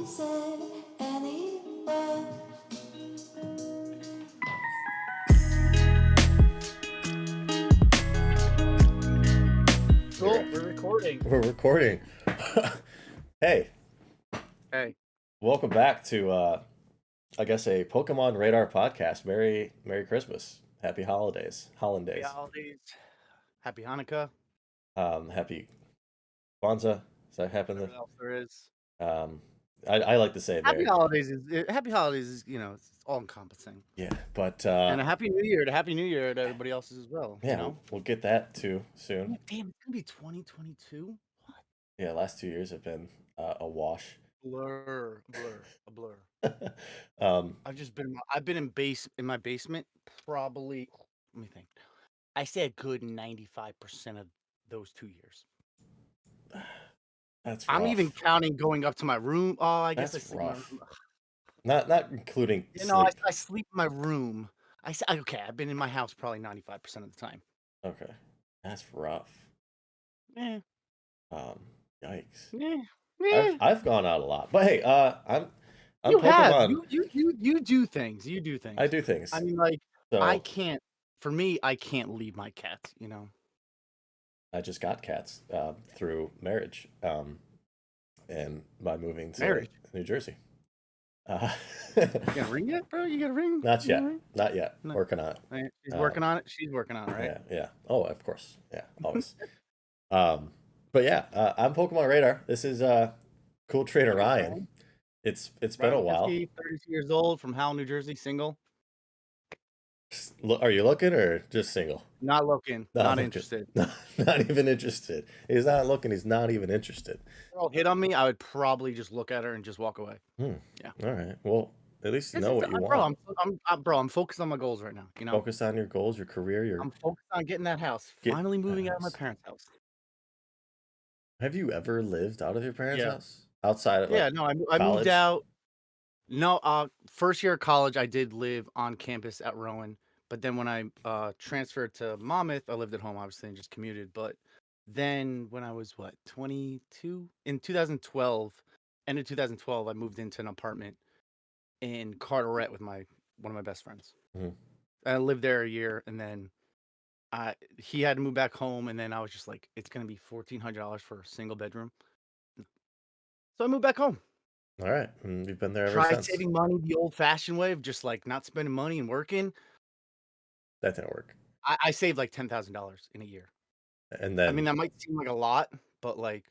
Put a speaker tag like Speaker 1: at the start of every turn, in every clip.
Speaker 1: said anywhere.
Speaker 2: Cool, we're recording.
Speaker 3: We're recording. Hey,
Speaker 2: Hey,
Speaker 3: welcome back to I guess a Pokemon Radar podcast. Merry Christmas. Happy holidays.
Speaker 2: happy
Speaker 3: Hollandaise.
Speaker 2: holidays, happy Hanukkah,
Speaker 3: Happy Kwanzaa. Does that happen?
Speaker 2: whatever else there is.
Speaker 3: Um I like to say
Speaker 2: Happy
Speaker 3: Merry.
Speaker 2: holidays is it's all encompassing.
Speaker 3: Yeah, but
Speaker 2: And a happy New Year to everybody else's as well.
Speaker 3: yeah,
Speaker 2: You know,
Speaker 3: we'll get that too soon.
Speaker 2: oh, damn, it's gonna be 2022. What?
Speaker 3: Yeah, last 2 years have been a wash.
Speaker 2: A blur.
Speaker 3: um
Speaker 2: I've been in my basement probably. Let me think. I say a good 95% of those 2 years.
Speaker 3: that's
Speaker 2: I'm
Speaker 3: rough.
Speaker 2: even counting going up to my room. Oh, I guess I
Speaker 3: That's
Speaker 2: sleep in my
Speaker 3: rough.
Speaker 2: room.
Speaker 3: Not including
Speaker 2: You know,
Speaker 3: sleep.
Speaker 2: I sleep in my room. Okay, I've been in my house probably 95% of the time.
Speaker 3: Okay. That's rough.
Speaker 2: Eh,
Speaker 3: Yikes.
Speaker 2: eh.
Speaker 3: I've gone out a lot, but hey, I'm
Speaker 2: You have
Speaker 3: Pokemon.
Speaker 2: you do things. You do things.
Speaker 3: I do things.
Speaker 2: I mean, like I
Speaker 3: So
Speaker 2: can't. For me, I can't leave my cats. You know.
Speaker 3: I just got cats through marriage, and by moving to
Speaker 2: Marriage.
Speaker 3: New Jersey.
Speaker 2: You got a ring yet, bro? You got a ring?
Speaker 3: Not
Speaker 2: You got a
Speaker 3: yet.
Speaker 2: ring?
Speaker 3: Not yet.
Speaker 2: No.
Speaker 3: Working on it.
Speaker 2: Right, she's working on it. She's working on it, right?
Speaker 3: Yeah, yeah. Oh, of course. Yeah, always. But yeah, I'm Pokemon Radar. This is Cool Trainer Ryan. It's been a while.
Speaker 2: 32 years old from Howell, New Jersey, single.
Speaker 3: Are you looking or just single?
Speaker 2: Not looking. Not interested.
Speaker 3: Not even interested. He's not looking. He's not even interested.
Speaker 2: Girl hit on me, I would probably just look at her and just walk away. Yeah.
Speaker 3: All right. Well, at least you know what you want.
Speaker 2: I'm focused on my goals right now. You know,
Speaker 3: Focus on your goals, your career.
Speaker 2: I'm focused on getting that house. Finally moving out of my parents' house.
Speaker 3: Have you ever lived out of your parents'
Speaker 2: Yeah.
Speaker 3: house? Outside of
Speaker 2: Yeah, no, I moved
Speaker 3: college?
Speaker 2: out. No, first year of college, I did live on campus at Rowan. But then when I transferred to Monmouth, I lived at home, obviously, and just commuted. But then when I was, 22? In 2012, end of 2012, I moved into an apartment in Carteret with one of my best friends.
Speaker 3: Mhm.
Speaker 2: I lived there a year, and then he had to move back home, and then I was just like, it's gonna be $1,400 for a single bedroom. So I moved back home.
Speaker 3: All right. And you've been there ever
Speaker 2: Tried
Speaker 3: since.
Speaker 2: saving money the old-fashioned way of just like not spending money and working.
Speaker 3: That didn't work.
Speaker 2: I saved like $10,000 in a year.
Speaker 3: And then
Speaker 2: I mean, that might seem like a lot, but like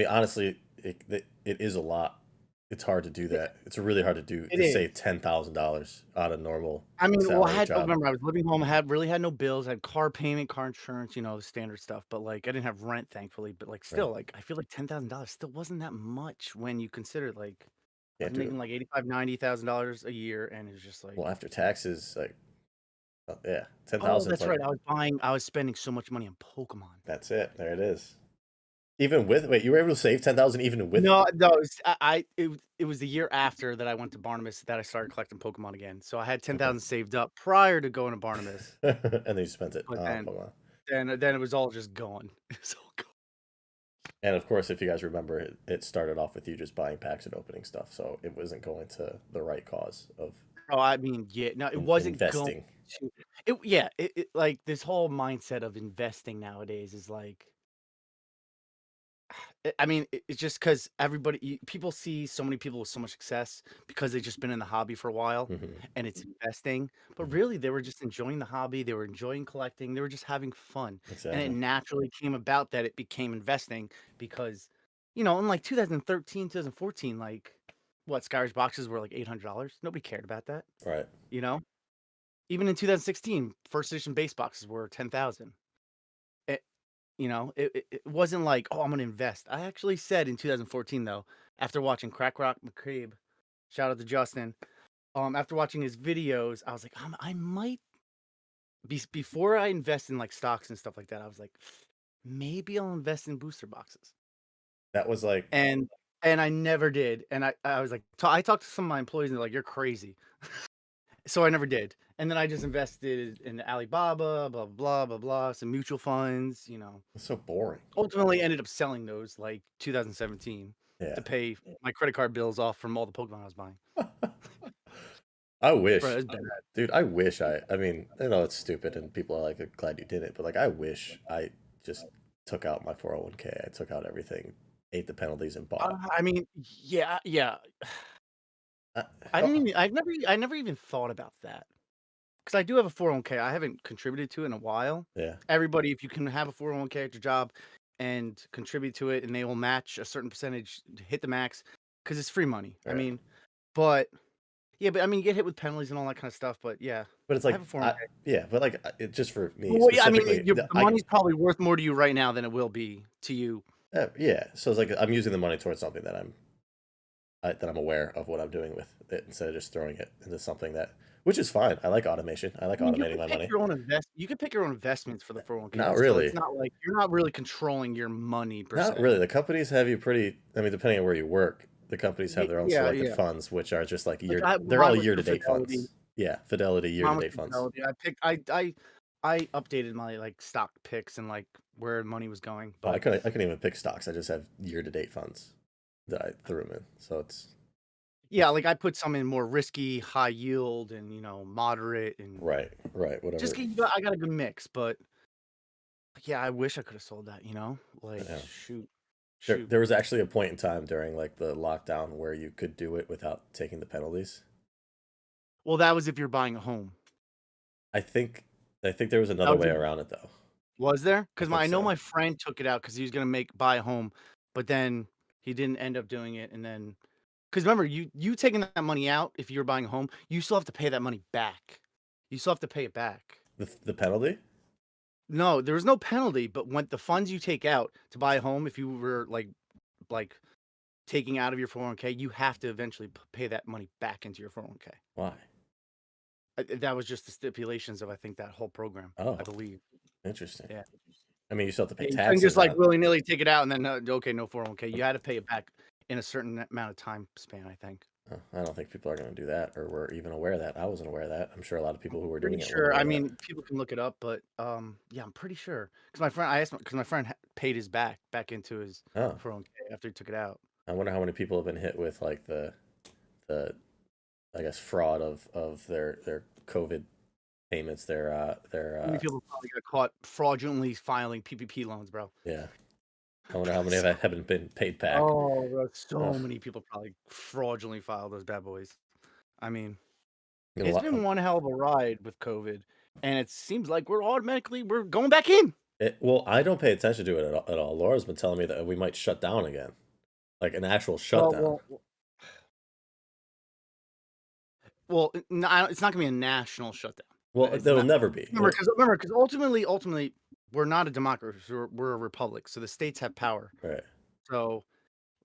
Speaker 3: honestly, it is a lot. It's hard to do that. It's really hard to do to save $10,000 on a normal.
Speaker 2: I mean, well, I
Speaker 3: salary
Speaker 2: had to
Speaker 3: job.
Speaker 2: remember I was living home. I really had no bills. I had car payment, car insurance, the standard stuff. But like, I didn't have rent, thankfully. But like, still, like, I feel like $10,000 still wasn't that much when you consider like I
Speaker 3: Yeah,
Speaker 2: was making like $85,000-$90,000 a year, and it's just like,
Speaker 3: well, after taxes, like, yeah,
Speaker 2: oh,
Speaker 3: 10,000.
Speaker 2: that's right. I was spending so much money on Pokemon.
Speaker 3: That's it. There it is. Even with you were able to save 10,000 even with.
Speaker 2: No, it was the year after that I went to Barnabas that I started collecting Pokemon again. So I had 10,000 saved up prior to going to Barnabas.
Speaker 3: And then you spent it
Speaker 2: But
Speaker 3: on Pokemon.
Speaker 2: then it was all just gone. It was all gone.
Speaker 3: And of course, if you guys remember, it started off with you just buying packs and opening stuff, so it wasn't going to the right cause of.
Speaker 2: Oh, I mean, yeah, no, it wasn't
Speaker 3: investing.
Speaker 2: It like this whole mindset of investing nowadays is like, I mean, it's just because people see so many people with so much success because they've just been in the hobby for a while and it's investing. But really, they were just enjoying the hobby. They were enjoying collecting. They were just having fun.
Speaker 3: Exactly.
Speaker 2: And it naturally came about that it became investing because, in like 2013, 2014, like Skyrish boxes were like $800. Nobody cared about that.
Speaker 3: Right.
Speaker 2: Even in 2016, first edition base boxes were 10,000. It wasn't like, oh, I'm gonna invest. I actually said in 2014 though, after watching Crack Rock McCabe, shout out to Justin. After watching his videos, I was like, I might before I invest in like stocks and stuff like that. I was like, maybe I'll invest in booster boxes.
Speaker 3: That was like,
Speaker 2: and I never did. And I was like, I talked to some of my employees and they're like, you're crazy. So I never did. And then I just invested in Alibaba, blah, blah, blah, blah, some mutual funds,
Speaker 3: It's so boring.
Speaker 2: Ultimately ended up selling those like 2017.
Speaker 3: Yeah.
Speaker 2: to pay my credit card bills off from all the Pokemon I was buying.
Speaker 3: I
Speaker 2: Bro,
Speaker 3: wish,
Speaker 2: it was bad.
Speaker 3: dude. I wish I mean, I know it's stupid, and people are like, glad you did it, but like, I wish I just took out my 401k. I took out everything, ate the penalties, and bought.
Speaker 2: I mean, yeah.
Speaker 3: Uh,
Speaker 2: I
Speaker 3: how-
Speaker 2: didn't even. I never even thought about that because I do have a 401k. I haven't contributed to it in a while.
Speaker 3: yeah,
Speaker 2: Everybody, if you can have a 401k at your job and contribute to it, and they will match a certain percentage, to hit the max because it's free money. I
Speaker 3: right.
Speaker 2: mean, but yeah, but I mean, you get hit with penalties and all that kind of stuff. But yeah,
Speaker 3: But it's
Speaker 2: I
Speaker 3: like,
Speaker 2: have a 401k.
Speaker 3: yeah, but like, it just for me
Speaker 2: Well, yeah, I mean,
Speaker 3: specifically,
Speaker 2: the money's probably worth more to you right now than it will be to you.
Speaker 3: yeah. So it's like I'm using the money towards something that I'm aware of what I'm doing with it instead of just throwing it into something which is fine. I like automation. I like
Speaker 2: I mean,
Speaker 3: automating my money.
Speaker 2: You can pick your own investments for the 401k.
Speaker 3: Not
Speaker 2: Still,
Speaker 3: really.
Speaker 2: it's not like you're not really controlling your money per
Speaker 3: Not
Speaker 2: se.
Speaker 3: really. The companies have you pretty. I mean, depending on where you work, the companies have their own selected
Speaker 2: Yeah.
Speaker 3: funds, which are just like
Speaker 2: Like
Speaker 3: they're all
Speaker 2: mine was through
Speaker 3: year-to-date
Speaker 2: Fidelity.
Speaker 3: funds. Yeah, Fidelity
Speaker 2: Mine was
Speaker 3: year-to-date
Speaker 2: through
Speaker 3: funds.
Speaker 2: Fidelity. I updated my like stock picks and like where money was going.
Speaker 3: Oh, I
Speaker 2: But
Speaker 3: couldn't even pick stocks. I just have year-to-date funds that I threw them in. So it's
Speaker 2: yeah, like I put some in more risky, high yield, and moderate, and
Speaker 3: right, whatever.
Speaker 2: just I got a good mix. But yeah, I wish I could have sold that. Like
Speaker 3: Yeah.
Speaker 2: shoot.
Speaker 3: There was actually a point in time during like the lockdown where you could do it without taking the penalties.
Speaker 2: Well, that was if you're buying a home.
Speaker 3: I think there was another way around it though.
Speaker 2: Was there? Because I know
Speaker 3: so.
Speaker 2: my friend took it out because he was gonna buy a home, but then he didn't end up doing it. And then, because remember, you taking that money out, if you're buying a home, you still have to pay that money back. You still have to pay it back.
Speaker 3: The penalty?
Speaker 2: No, there was no penalty, but when the funds you take out to buy a home, if you were like taking out of your 401k, you have to eventually pay that money back into your 401k.
Speaker 3: Why?
Speaker 2: That was just the stipulations of, I think, that whole program.
Speaker 3: Oh,
Speaker 2: I believe.
Speaker 3: interesting.
Speaker 2: Yeah.
Speaker 3: I mean, you still have to pay
Speaker 2: You
Speaker 3: taxes.
Speaker 2: couldn't just like
Speaker 3: on-
Speaker 2: willy nilly take it out and then okay, no 401k. You had to pay it back in a certain amount of time span, I think.
Speaker 3: I don't think people are going to do that, or were even aware of that. I wasn't aware of that. I'm sure a lot of people who were doing
Speaker 2: Pretty
Speaker 3: it.
Speaker 2: sure. I mean, people can look it up, but yeah, I'm pretty sure because I asked because my friend paid his back into his 401k after he took it out.
Speaker 3: I wonder how many people have been hit with like the I guess fraud of their COVID payments.
Speaker 2: How many people probably got caught fraudulently filing PPP loans, bro?
Speaker 3: Yeah. I wonder how many haven't been paid back.
Speaker 2: Oh, bro, so many people probably fraudulently filed those bad boys. I mean, it's been one hell of a ride with COVID, and it seems like we're going back in.
Speaker 3: Well, I don't pay attention to it at all. Laura's been telling me that we might shut down again, like an actual shutdown.
Speaker 2: Well, no, it's not going to be a national shutdown.
Speaker 3: Well, there'll never be.
Speaker 2: Remember, because ultimately, we're not a democracy. We're a republic, so the states have power.
Speaker 3: Right.
Speaker 2: So,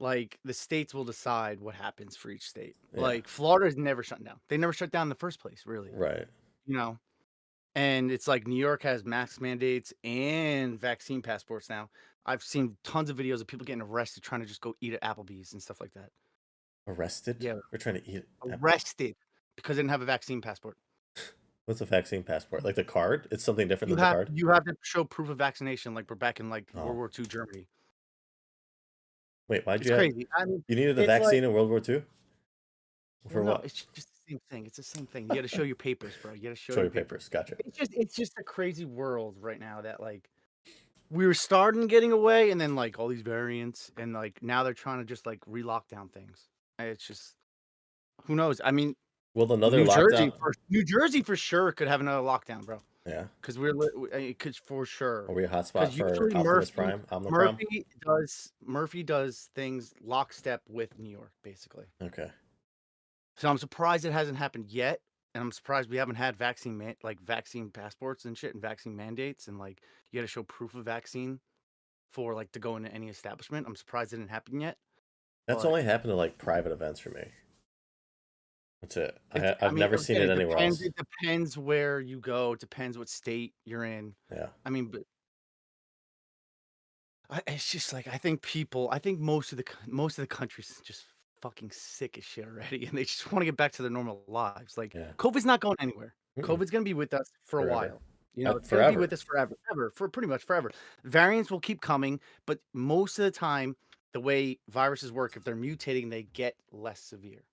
Speaker 2: like, the states will decide what happens for each state.
Speaker 3: Yeah.
Speaker 2: Like, Florida is never shut down. They never shut down in the first place, really.
Speaker 3: Right.
Speaker 2: And it's like New York has mask mandates and vaccine passports now. I've seen tons of videos of people getting arrested trying to just go eat at Applebee's and stuff like that.
Speaker 3: Arrested?
Speaker 2: Yeah.
Speaker 3: We're trying to eat.
Speaker 2: Arrested because they didn't have a vaccine passport.
Speaker 3: What's a vaccine passport? Like the card? It's something different than the card?
Speaker 2: You have to show proof of vaccination, like we're back in like World War II Germany.
Speaker 3: Wait, why'd
Speaker 2: It's
Speaker 3: you
Speaker 2: crazy. I mean,
Speaker 3: you needed a vaccine in World War II? For
Speaker 2: no,
Speaker 3: what?
Speaker 2: it's just the same thing. It's the same thing. You got to show your papers, bro. You got to show
Speaker 3: your papers. Gotcha.
Speaker 2: It's just a crazy world right now that like we were starting getting away, and then like all these variants, and like now they're trying to just like re-lock down things. It's just who knows? I mean,
Speaker 3: Will another
Speaker 2: New Jersey for sure could have another lockdown, bro.
Speaker 3: Yeah.
Speaker 2: Because because for sure.
Speaker 3: Are we a hotspot for Optimus Prime?
Speaker 2: Murphy does things lockstep with New York, basically.
Speaker 3: Okay.
Speaker 2: So I'm surprised it hasn't happened yet, and I'm surprised we haven't had vaccine passports and shit and vaccine mandates, and like you got to show proof of vaccine for like to go into any establishment. I'm surprised it didn't happen yet.
Speaker 3: That's only happened to like private events for me. That's it. I've never seen it anywhere else.
Speaker 2: It depends where you go. It depends what state you're in.
Speaker 3: Yeah.
Speaker 2: I mean, but it's just like I think most of the country's just fucking sick as shit already, and they just want to get back to their normal lives. Like COVID's not going anywhere. COVID's gonna be with us for a while. It's gonna be with us forever, for pretty much forever. Variants will keep coming, but most of the time, the way viruses work, if they're mutating, they get less severe.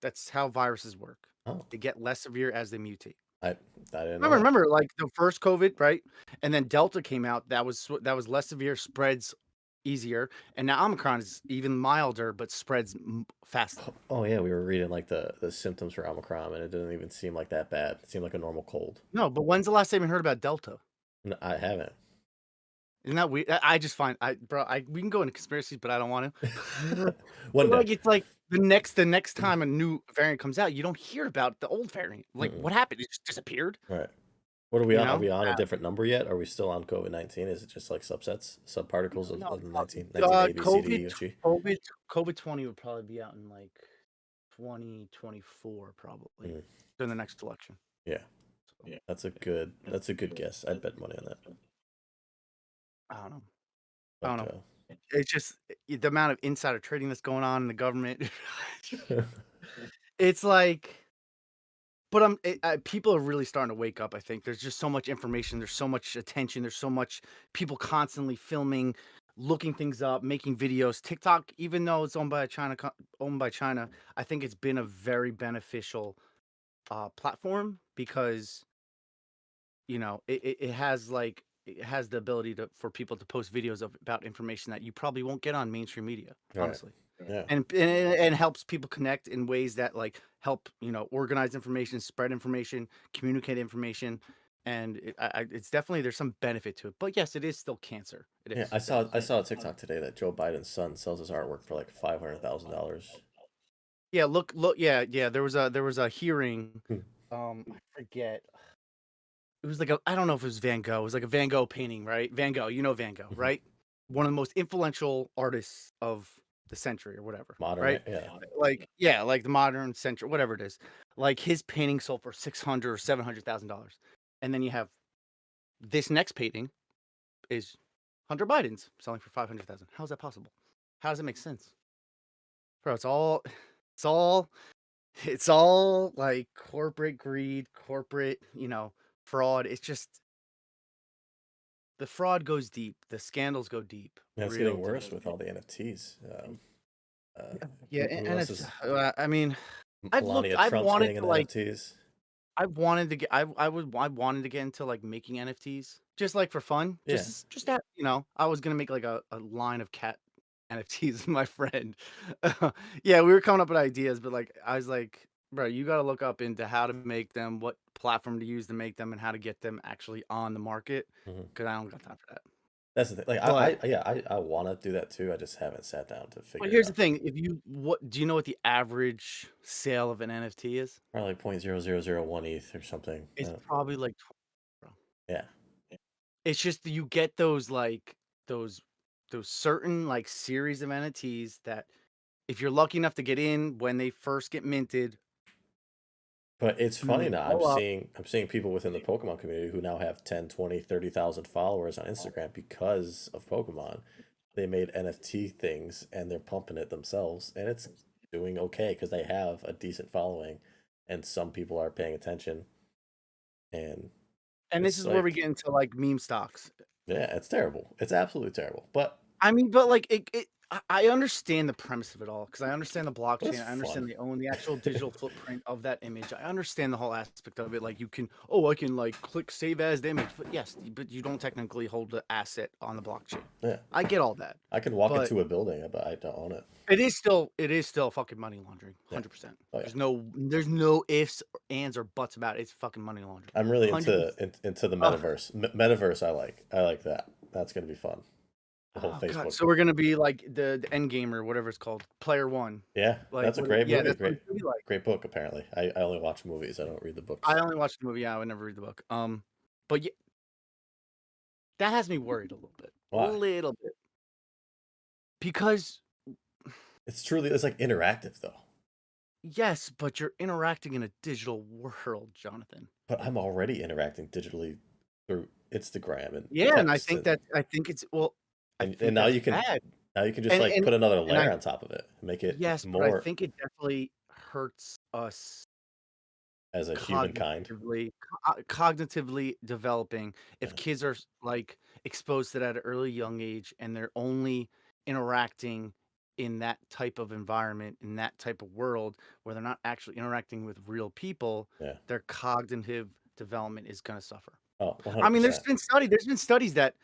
Speaker 2: That's how viruses work.
Speaker 3: Oh,
Speaker 2: They get less severe as they mutate.
Speaker 3: I didn't know that.
Speaker 2: Remember, like the first COVID, right? And then Delta came out. That was less severe, spreads easier, and now Omicron is even milder, but spreads faster.
Speaker 3: Oh yeah, we were reading like the symptoms for Omicron, and it didn't even seem like that bad. It seemed like a normal cold.
Speaker 2: No, but when's the last time you heard about Delta?
Speaker 3: No, I haven't.
Speaker 2: Isn't that weird? I just find we can go into conspiracies, but I don't want to.
Speaker 3: One
Speaker 2: Like
Speaker 3: day.
Speaker 2: it's like the next time a new variant comes out, you don't hear about the old variant. Like
Speaker 3: Mm-mm.
Speaker 2: what happened? It just disappeared.
Speaker 3: Right. What are we
Speaker 2: You
Speaker 3: on? Are
Speaker 2: know?
Speaker 3: we on a different number yet? Are we still on COVID-19? Is it just like subsets, subparticles
Speaker 2: No,
Speaker 3: of the 19 A, B, C, D, E, F, G?
Speaker 2: COVID 20 would probably be out in like 2024, probably
Speaker 3: Mm.
Speaker 2: during the next election.
Speaker 3: Yeah.
Speaker 2: So,
Speaker 3: That's a good guess. I'd bet money on that.
Speaker 2: I don't know.
Speaker 3: But,
Speaker 2: I don't know. It's just the amount of insider trading that's going on in the government. It's like, but people are really starting to wake up. I think there's just so much information. There's so much attention. There's so much people constantly filming, looking things up, making videos. TikTok, even though it's owned by China, I think it's been a very beneficial platform because it has the ability for people to post videos about information that you probably won't get on mainstream media,
Speaker 3: Right.
Speaker 2: honestly.
Speaker 3: Yeah.
Speaker 2: And helps people connect in ways that like help organize information, spread information, communicate information, and it's definitely there's some benefit to it. But yes, it is still cancer. It is.
Speaker 3: Yeah, I saw a TikTok today that Joe Biden's son sells his artwork for like $500,000.
Speaker 2: Yeah, look. Yeah. There was a hearing.
Speaker 3: Hmm.
Speaker 2: I forget. It was like I don't know if it was Van Gogh. It was like a Van Gogh painting, right? Van Gogh, Van Gogh,
Speaker 3: Mhm.
Speaker 2: right? One of the most influential artists of the century or whatever.
Speaker 3: Modern,
Speaker 2: right?
Speaker 3: yeah.
Speaker 2: Like the modern century, whatever it is. Like his painting sold for $600,000 or $700,000, and then you have this next painting is Hunter Biden's selling for $500,000. How is that possible? How does it make sense, bro? It's all like corporate greed, corporate, fraud. It's just the fraud goes deep. The scandals go deep.
Speaker 3: Yeah, it's
Speaker 2: real
Speaker 3: getting worse
Speaker 2: deep.
Speaker 3: with all the NFTs.
Speaker 2: Yeah,
Speaker 3: who
Speaker 2: and
Speaker 3: else
Speaker 2: it's.
Speaker 3: is
Speaker 2: I mean, I've
Speaker 3: Melania
Speaker 2: I've
Speaker 3: Trump's
Speaker 2: wanted
Speaker 3: getting
Speaker 2: to
Speaker 3: into
Speaker 2: like.
Speaker 3: NFTs?
Speaker 2: I wanted to get. I wanted to get into like making NFTs, just like for fun.
Speaker 3: Yeah.
Speaker 2: Just that. I was gonna make like a line of cat NFTs with my friend. Yeah, we were coming up with ideas, but like I was like, bro, you got to look up into how to make them, what platform to use to make them, and how to get them actually on the market.
Speaker 3: Mhm.
Speaker 2: Because I don't got time for that.
Speaker 3: That's the thing. Like
Speaker 2: But
Speaker 3: I want to do that too. I just haven't sat down to figure
Speaker 2: but
Speaker 3: it
Speaker 2: here's the
Speaker 3: out.
Speaker 2: thing: do you know what the average sale of an NFT is?
Speaker 3: Probably like 0.0001 ETH or something.
Speaker 2: It's probably like, bro.
Speaker 3: Yeah.
Speaker 2: It's just that you get those like those certain like series of NFTs that if you're lucky enough to get in when they first get minted,
Speaker 3: But it's
Speaker 2: and then
Speaker 3: funny
Speaker 2: they
Speaker 3: now.
Speaker 2: blow up.
Speaker 3: I'm seeing people within the Pokemon community who now have 10, 20, 30,000 followers on Instagram because of Pokemon. They made NFT things and they're pumping it themselves, and it's doing okay because they have a decent following and some people are paying attention. And
Speaker 2: And this
Speaker 3: it's
Speaker 2: is where we
Speaker 3: like,
Speaker 2: get into like meme stocks.
Speaker 3: yeah, it's terrible. It's absolutely terrible. But
Speaker 2: I mean, but like I understand the premise of it all because I understand the
Speaker 3: it's
Speaker 2: blockchain. I understand
Speaker 3: fun.
Speaker 2: they own the actual digital footprint of that image. I understand the whole aspect of it. Like I can like click save as the image, but yes, but you don't technically hold the asset on the blockchain.
Speaker 3: Yeah.
Speaker 2: I get all that.
Speaker 3: I can walk
Speaker 2: But
Speaker 3: into a building, but I don't own it.
Speaker 2: it is still fucking money laundering,
Speaker 3: Yeah.
Speaker 2: 100%.
Speaker 3: Oh, yeah.
Speaker 2: There's no ifs, ands, or buts about it. It's fucking money laundering.
Speaker 3: I'm really
Speaker 2: 100%.
Speaker 3: into the
Speaker 2: Oh,
Speaker 3: metaverse. Metaverse, I like that. That's gonna be fun. The whole
Speaker 2: oh
Speaker 3: Facebook.
Speaker 2: god, so we're gonna be like the end game or whatever it's called, player one.
Speaker 3: Yeah,
Speaker 2: Like
Speaker 3: that's a great movie.
Speaker 2: that's what it's gonna be like.
Speaker 3: Great book. Apparently, I only watch movies. I don't read the books.
Speaker 2: I only watched the movie. Yeah, I would never read the book. But yeah, that has me worried a little bit.
Speaker 3: Why?
Speaker 2: A little bit. Because
Speaker 3: It's like interactive though.
Speaker 2: yes, but you're interacting in a digital world, Jonathan.
Speaker 3: But I'm already interacting digitally through Instagram and
Speaker 2: Yeah, and I
Speaker 3: text
Speaker 2: think it's
Speaker 3: and now
Speaker 2: that's
Speaker 3: you can
Speaker 2: bad.
Speaker 3: just like put another
Speaker 2: And I
Speaker 3: layer on top of it and make it
Speaker 2: Yes, but I
Speaker 3: more
Speaker 2: think it definitely hurts us
Speaker 3: as a humankind.
Speaker 2: cognitively developing if
Speaker 3: Yeah.
Speaker 2: kids are like exposed to that at an early young age and they're only interacting in that type of environment, in that type of world where they're not actually interacting with real people,
Speaker 3: Yeah.
Speaker 2: their cognitive development is going to suffer.
Speaker 3: Oh,
Speaker 2: I mean,
Speaker 3: 100%.
Speaker 2: there's been studies that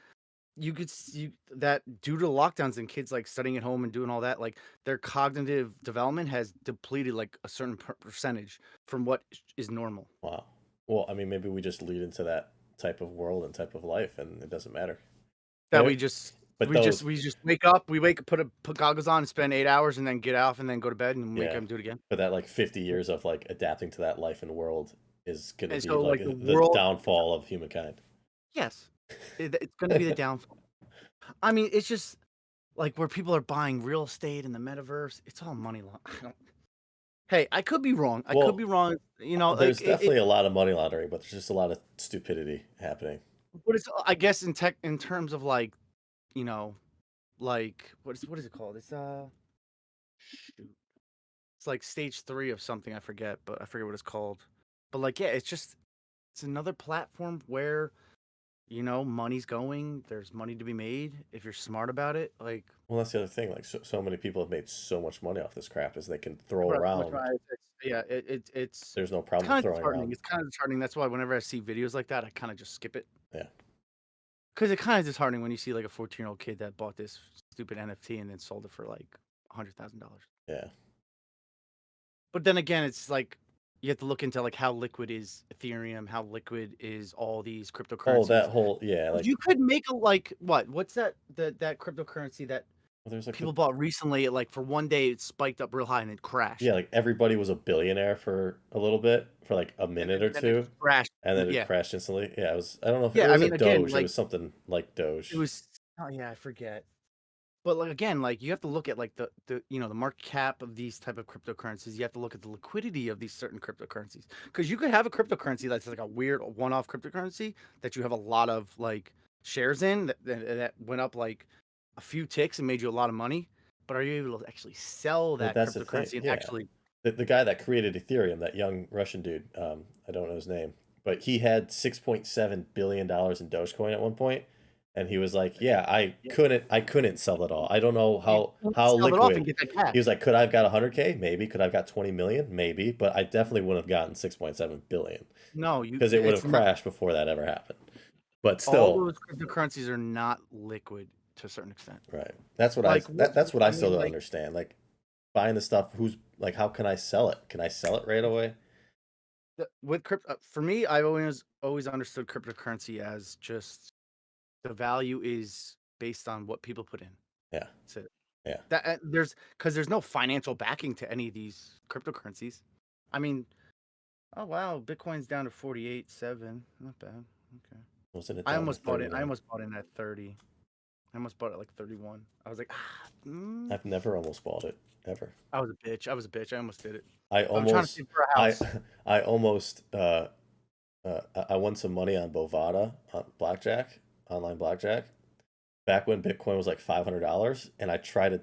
Speaker 2: you could see that due to lockdowns and kids like studying at home and doing all that, like their cognitive development has depleted like a certain percentage from what is normal.
Speaker 3: Wow. Well, I mean, maybe we just lead into that type of world and type of life, and it doesn't matter.
Speaker 2: That
Speaker 3: But
Speaker 2: we
Speaker 3: it,
Speaker 2: just
Speaker 3: but those,
Speaker 2: we just wake up, put goggles on and spend 8 hours and then get off and then go to bed and wake up
Speaker 3: yeah.
Speaker 2: and do it again.
Speaker 3: But that like 50 years of like adapting to that life and world is gonna
Speaker 2: And
Speaker 3: be
Speaker 2: so
Speaker 3: like
Speaker 2: like the
Speaker 3: the
Speaker 2: world,
Speaker 3: downfall of humankind.
Speaker 2: yes, it's going to be the downfall. I mean, it's just like where people are buying real estate in the metaverse. It's all money laundering. Hey, I could be wrong. I could be
Speaker 3: Well,
Speaker 2: wrong. You know,
Speaker 3: there's
Speaker 2: like
Speaker 3: definitely a lot of money laundering, but there's just a lot of stupidity happening.
Speaker 2: what is I guess in terms of like, you know, like what is it called? Shoot. It's like stage 3 of something I forget, but I forget what it's called. But like yeah, it's another platform where money's going. There's money to be made if you're smart about it. Like
Speaker 3: Well, that's the other thing. Like, so many people have made so much money off this crap is they can throw
Speaker 2: right, so much
Speaker 3: around.
Speaker 2: money, yeah, it's
Speaker 3: There's no
Speaker 2: it's
Speaker 3: problem
Speaker 2: kind
Speaker 3: with
Speaker 2: of
Speaker 3: throwing
Speaker 2: disheartening.
Speaker 3: around.
Speaker 2: It's kind of disheartening. That's why whenever I see videos like that, I kind of just skip it.
Speaker 3: Yeah.
Speaker 2: Because it kind of disheartening when you see like a 14-year-old kid that bought this stupid NFT and then sold it for like $100,000.
Speaker 3: Yeah.
Speaker 2: But then again, it's like you have to look into like how liquid is Ethereum, how liquid is all these
Speaker 3: Oh,
Speaker 2: cryptocurrencies.
Speaker 3: that whole yeah, like
Speaker 2: You could make a like what's that cryptocurrency that
Speaker 3: there's like
Speaker 2: people bought recently? Like for one day, it spiked up real high and it crashed.
Speaker 3: yeah, like everybody was a billionaire for a little bit, for like a minute or
Speaker 2: And then it
Speaker 3: two,
Speaker 2: just crashed.
Speaker 3: and then it
Speaker 2: Yeah,
Speaker 3: crashed instantly. Yeah, it was. I don't know if it
Speaker 2: yeah. I
Speaker 3: was a
Speaker 2: mean, again,
Speaker 3: Doge. It
Speaker 2: like
Speaker 3: was something like
Speaker 2: it
Speaker 3: Doge.
Speaker 2: was. Oh yeah, I forget. But like again, like you have to look at like the market cap of these type of cryptocurrencies. You have to look at the liquidity of these certain cryptocurrencies because you could have a cryptocurrency that's like a weird one-off cryptocurrency that you have a lot of like shares in that went up like a few ticks and made you a lot of money. But are you able to actually sell
Speaker 3: Well,
Speaker 2: that
Speaker 3: that's the thing.
Speaker 2: cryptocurrency and
Speaker 3: Yeah,
Speaker 2: actually?
Speaker 3: the guy that created Ethereum, that young Russian dude, I don't know his name, but he had $6.7 billion in Dogecoin at one point, and he was like, "Yeah, I couldn't sell it all. I don't know
Speaker 2: You can't
Speaker 3: how
Speaker 2: sell it off and
Speaker 3: liquid."
Speaker 2: get that cash.
Speaker 3: He was like, "Could I have got 100K? Maybe. Could I have got 20 million? Maybe. But I definitely wouldn't have gotten 6.7 billion
Speaker 2: No,
Speaker 3: because it would have
Speaker 2: it's not.
Speaker 3: crashed before that ever happened." But
Speaker 2: All
Speaker 3: still,
Speaker 2: those cryptocurrencies are not liquid to a certain extent.
Speaker 3: right? That's what
Speaker 2: Like
Speaker 3: that's what I
Speaker 2: I
Speaker 3: still
Speaker 2: mean,
Speaker 3: don't
Speaker 2: like
Speaker 3: understand. Like buying the stuff, who's like, how can I sell it? Can I sell it right away?
Speaker 2: with crypto, for me, I've always understood cryptocurrency as just the value is based on what people put in.
Speaker 3: Yeah,
Speaker 2: That's it.
Speaker 3: yeah.
Speaker 2: That there's no financial backing to any of these cryptocurrencies. I mean, oh wow, Bitcoin's down to 48.7. Not bad. Okay.
Speaker 3: Wasn't it
Speaker 2: I
Speaker 3: down to
Speaker 2: almost bought it. I
Speaker 3: 39?
Speaker 2: almost bought it at 30. I almost bought it like 31. I was like,
Speaker 3: I've never almost bought it ever.
Speaker 2: I was a bitch. I was a bitch. I almost did it.
Speaker 3: I
Speaker 2: I'm trying to
Speaker 3: almost
Speaker 2: save for a
Speaker 3: I
Speaker 2: house.
Speaker 3: I almost I won some money on Bovada on blackjack, online blackjack, back when Bitcoin was like $500, and I tried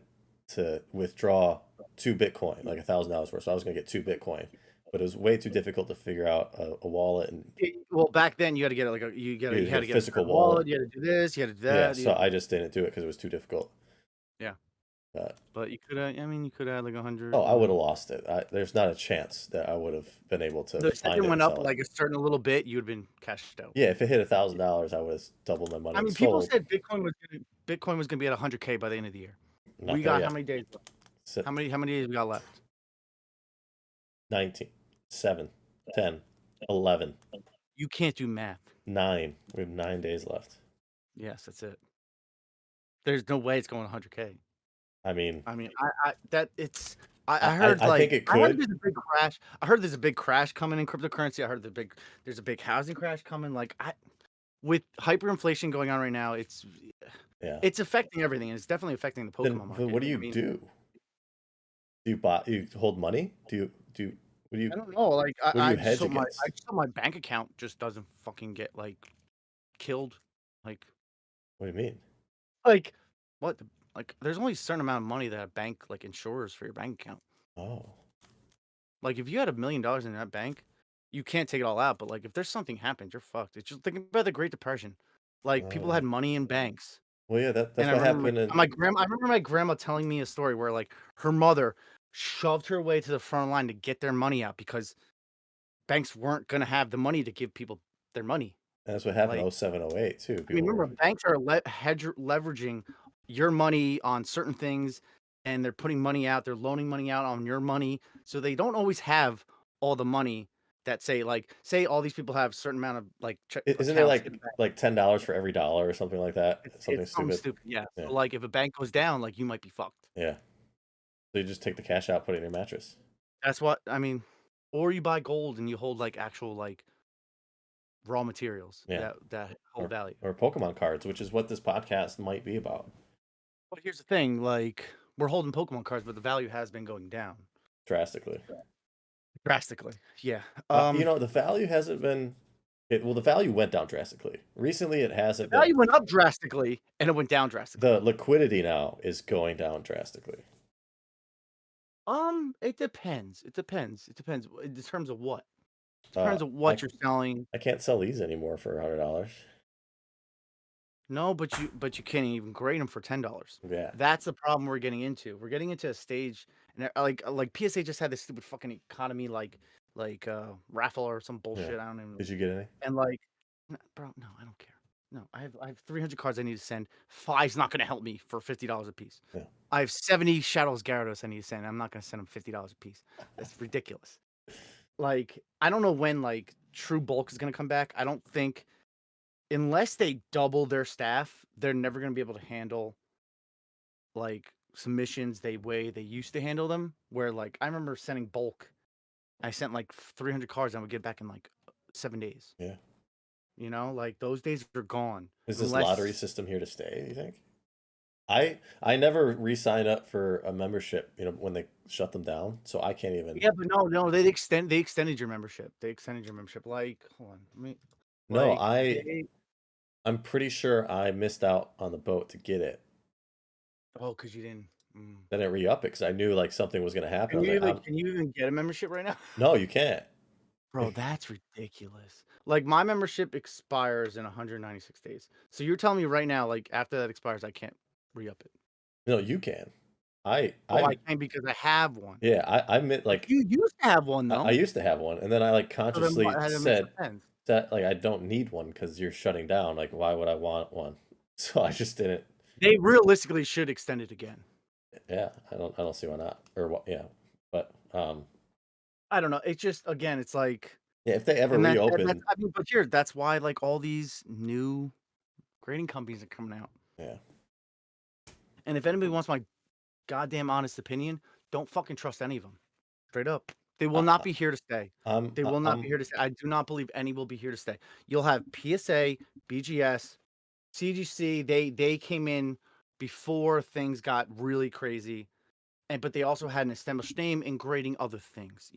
Speaker 3: to withdraw 2 Bitcoin, like $1,000 worth. So I was gonna get 2 Bitcoin, but it was way too difficult to figure out a wallet, and
Speaker 2: Well, back then you had to get it like
Speaker 3: you
Speaker 2: you
Speaker 3: had
Speaker 2: had
Speaker 3: a
Speaker 2: to get a
Speaker 3: physical
Speaker 2: certain
Speaker 3: wallet.
Speaker 2: wallet. You had to do this. You had to do
Speaker 3: Yeah,
Speaker 2: that.
Speaker 3: so I just didn't do it because it was too difficult.
Speaker 2: Yeah,
Speaker 3: But
Speaker 2: but you could have. I mean, you could have had like 100.
Speaker 3: oh, I would have lost it. There's not a chance that I would have been able to
Speaker 2: The
Speaker 3: find
Speaker 2: second
Speaker 3: it
Speaker 2: went
Speaker 3: and
Speaker 2: up
Speaker 3: sell it.
Speaker 2: like a certain little bit, you would have been cashed out.
Speaker 3: Yeah, if it hit $1,000, I would have doubled my money
Speaker 2: I
Speaker 3: and
Speaker 2: mean, people
Speaker 3: sold.
Speaker 2: said Bitcoin was gonna be at 100K by the end of the year.
Speaker 3: Not
Speaker 2: We
Speaker 3: there
Speaker 2: got how
Speaker 3: yet.
Speaker 2: many days left?
Speaker 3: So,
Speaker 2: How many days we got left?
Speaker 3: 19, 7, 10, 11,
Speaker 2: You can't do math.
Speaker 3: 9. We have 9 days left.
Speaker 2: Yes, that's it. There's no way it's going 100K.
Speaker 3: I mean,
Speaker 2: I mean, I that it's. I heard
Speaker 3: I think
Speaker 2: like
Speaker 3: it
Speaker 2: I heard
Speaker 3: could.
Speaker 2: there's a big crash. I heard there's a big crash coming in cryptocurrency. I heard there's a big housing crash coming. Like with hyperinflation going on right now,
Speaker 3: Yeah.
Speaker 2: it's affecting everything, and it's definitely affecting the
Speaker 3: Then
Speaker 2: Pokemon market.
Speaker 3: what do
Speaker 2: I
Speaker 3: you
Speaker 2: mean,
Speaker 3: do? Do you buy? You hold money? What do you
Speaker 2: I don't know. Like
Speaker 3: what do you hedge
Speaker 2: I
Speaker 3: against?
Speaker 2: just hope my bank account just doesn't fucking get like killed. Like
Speaker 3: What do you mean?
Speaker 2: like what? Like there's only a certain amount of money that a bank like insures for your bank account.
Speaker 3: Oh,
Speaker 2: Like if you had $1 million in that bank, you can't take it all out. But like if there's something happens, you're fucked. It's just think about the Great Depression. Like
Speaker 3: oh
Speaker 2: people
Speaker 3: yeah.
Speaker 2: had money in banks.
Speaker 3: Well, yeah, that's
Speaker 2: And
Speaker 3: what happened in.
Speaker 2: I remember my grandma telling me a story where like her mother shoved her way to the front line to get their money out because banks weren't gonna have the money to give people their money.
Speaker 3: That's what happened
Speaker 2: Like,
Speaker 3: in 07, 08 too.
Speaker 2: I mean,
Speaker 3: People were
Speaker 2: remember banks are leveraging your money on certain things, and they're putting money out. They're loaning money out on your money, so they don't always have all the money that say all these people have a certain amount of like
Speaker 3: isn't there
Speaker 2: accounts in the bank.
Speaker 3: like $10 for every dollar or something like that? Something
Speaker 2: It's something
Speaker 3: stupid.
Speaker 2: stupid, yeah.
Speaker 3: Yeah.
Speaker 2: So like if a bank goes down, like you might be fucked.
Speaker 3: Yeah. So you just take the cash out, put it in your mattress.
Speaker 2: That's what I mean. Or you buy gold and you hold like actual like raw materials
Speaker 3: Yeah.
Speaker 2: that hold value.
Speaker 3: Or Pokemon cards, which is what this podcast might be about.
Speaker 2: But here's the thing, like we're holding Pokemon cards, but the value has been going down
Speaker 3: Drastically.
Speaker 2: drastically. Yeah.
Speaker 3: The value hasn't been. Well, the value went down drastically. Recently, it hasn't
Speaker 2: the value
Speaker 3: been.
Speaker 2: went up drastically and it went down drastically.
Speaker 3: The liquidity now is going down drastically.
Speaker 2: It depends. It depends in terms of what. In
Speaker 3: Uh,
Speaker 2: terms of what you're selling.
Speaker 3: I can't sell these anymore for $100.
Speaker 2: No, but you can't even grade them for $10.
Speaker 3: Yeah.
Speaker 2: That's the problem we're getting into. We're getting into a stage, and like PSA just had this stupid fucking economy raffle or some bullshit. I don't even.
Speaker 3: Did you get any?
Speaker 2: And like, bro, no, I don't care. No, I have 300 cards I need to send. 5's not gonna help me for $50 a piece.
Speaker 3: Yeah.
Speaker 2: I have 70 Shadows Gyarados I need to send. I'm not gonna send them $50 a piece. That's ridiculous. Like, I don't know when like true bulk is gonna come back. I don't think. Unless they double their staff, they're never going to be able to handle like submissions they used to handle them. Where like I remember sending bulk, I sent like 300 cards and I would get back in like 7 days.
Speaker 3: Yeah.
Speaker 2: Like those days are gone.
Speaker 3: Is this lottery system here to stay, you think? I never re-sign up for a membership, when they shut them down, so I can't even.
Speaker 2: Yeah, but no, they extended your membership. They extended your membership. Like, hold on,
Speaker 3: No,
Speaker 2: like,
Speaker 3: I'm pretty sure I missed out on the boat to get it.
Speaker 2: Oh, because you didn't.
Speaker 3: Then I re-up it because I knew like something was gonna happen.
Speaker 2: Can you even get a membership right now?
Speaker 3: No, you can't.
Speaker 2: Bro, that's ridiculous. Like my membership expires in 196 days. So you're telling me right now, like after that expires, I can't re-up it.
Speaker 3: No, you can.
Speaker 2: I can because I have one.
Speaker 3: Yeah, I admit like
Speaker 2: You used to have one though.
Speaker 3: I used to have one, and then I like consciously said
Speaker 2: sense.
Speaker 3: that like I don't need one because you're shutting down. Like, why would I want one? So I just didn't.
Speaker 2: They realistically should extend it again.
Speaker 3: Yeah, I don't see why not. Or what? Yeah, but
Speaker 2: I don't know. It's just again, it's like
Speaker 3: yeah, if they ever reopen.
Speaker 2: But here, that's why like all these new grading companies are coming out.
Speaker 3: Yeah.
Speaker 2: And if anybody wants my goddamn honest opinion, don't fucking trust any of them. Straight up. They will not be here to stay. They will not be here to stay. I do not believe any will be here to stay. You'll have PSA, BGS, CGC. They came in before things got really crazy. But they also had an established name in grading other things.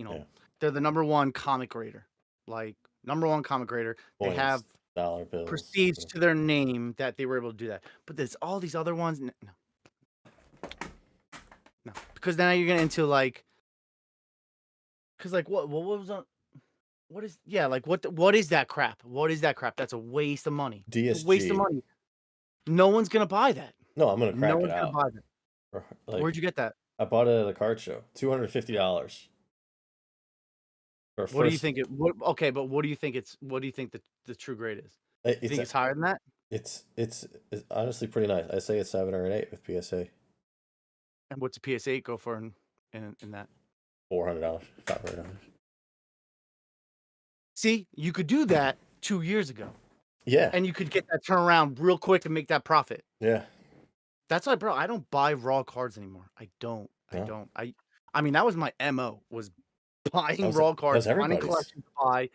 Speaker 2: They're the number one comic grader. Like number one comic grader. They have
Speaker 3: dollar bills,
Speaker 2: prestige to their name that they were able to do that. But there's all these other ones. No. Because now you're getting into like, because like what was on, what is what is that crap? What is that crap? That's a waste of money.
Speaker 3: DSG.
Speaker 2: It's a waste of money. No one's gonna buy that.
Speaker 3: No, I'm gonna crack
Speaker 2: no
Speaker 3: it
Speaker 2: one's
Speaker 3: out.
Speaker 2: Gonna buy that.
Speaker 3: Like,
Speaker 2: where'd you get that?
Speaker 3: I bought it at a card show. $250.
Speaker 2: What do you think it? Okay, but what do you think it's? What do you think the true grade is? You think it's higher than that?
Speaker 3: It's honestly pretty nice. I say it's 7 or an 8 with PSA.
Speaker 2: And what's a PSA go for in that?
Speaker 3: $400, $500.
Speaker 2: See, you could do that 2 years ago.
Speaker 3: Yeah.
Speaker 2: And you could get that turnaround real quick and make that profit.
Speaker 3: Yeah.
Speaker 2: That's why, bro, I don't buy raw cards anymore. I don't. I mean, that was my MO, was buying raw cards, finding collections to buy,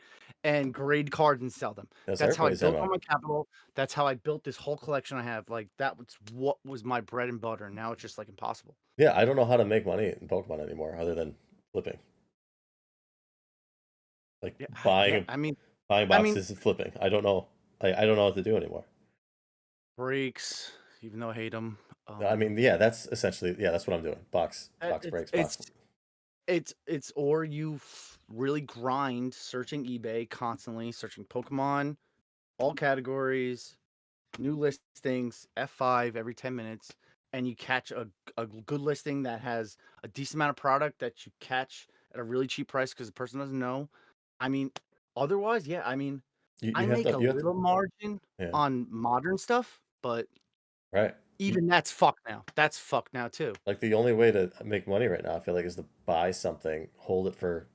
Speaker 2: and grade cards and sell them. That's how I built all my capital. That's how I built this whole collection I have. Like, that was what was my bread and butter. Now it's just, like, impossible.
Speaker 3: Yeah, I don't know how to make money in Pokemon anymore other than flipping. Like, buying boxes and flipping. I don't know. I don't know what to do anymore.
Speaker 2: Breaks, even though I hate them.
Speaker 3: I mean, yeah, that's essentially, that's what I'm doing. Box breaks.
Speaker 2: It's or you really grind searching eBay constantly, searching Pokemon, all categories, new listings, F5 every 10 minutes, and you catch a good listing that has a decent amount of product that you catch at a really cheap price because the person doesn't know. I mean, otherwise, yeah, I mean, I
Speaker 3: You have
Speaker 2: make
Speaker 3: to
Speaker 2: a
Speaker 3: you have to
Speaker 2: little margin
Speaker 3: yeah,
Speaker 2: on modern stuff, but
Speaker 3: right.
Speaker 2: even that's fucked now. That's fucked now too.
Speaker 3: Like the only way to make money right now, I feel like, is to buy something, hold it for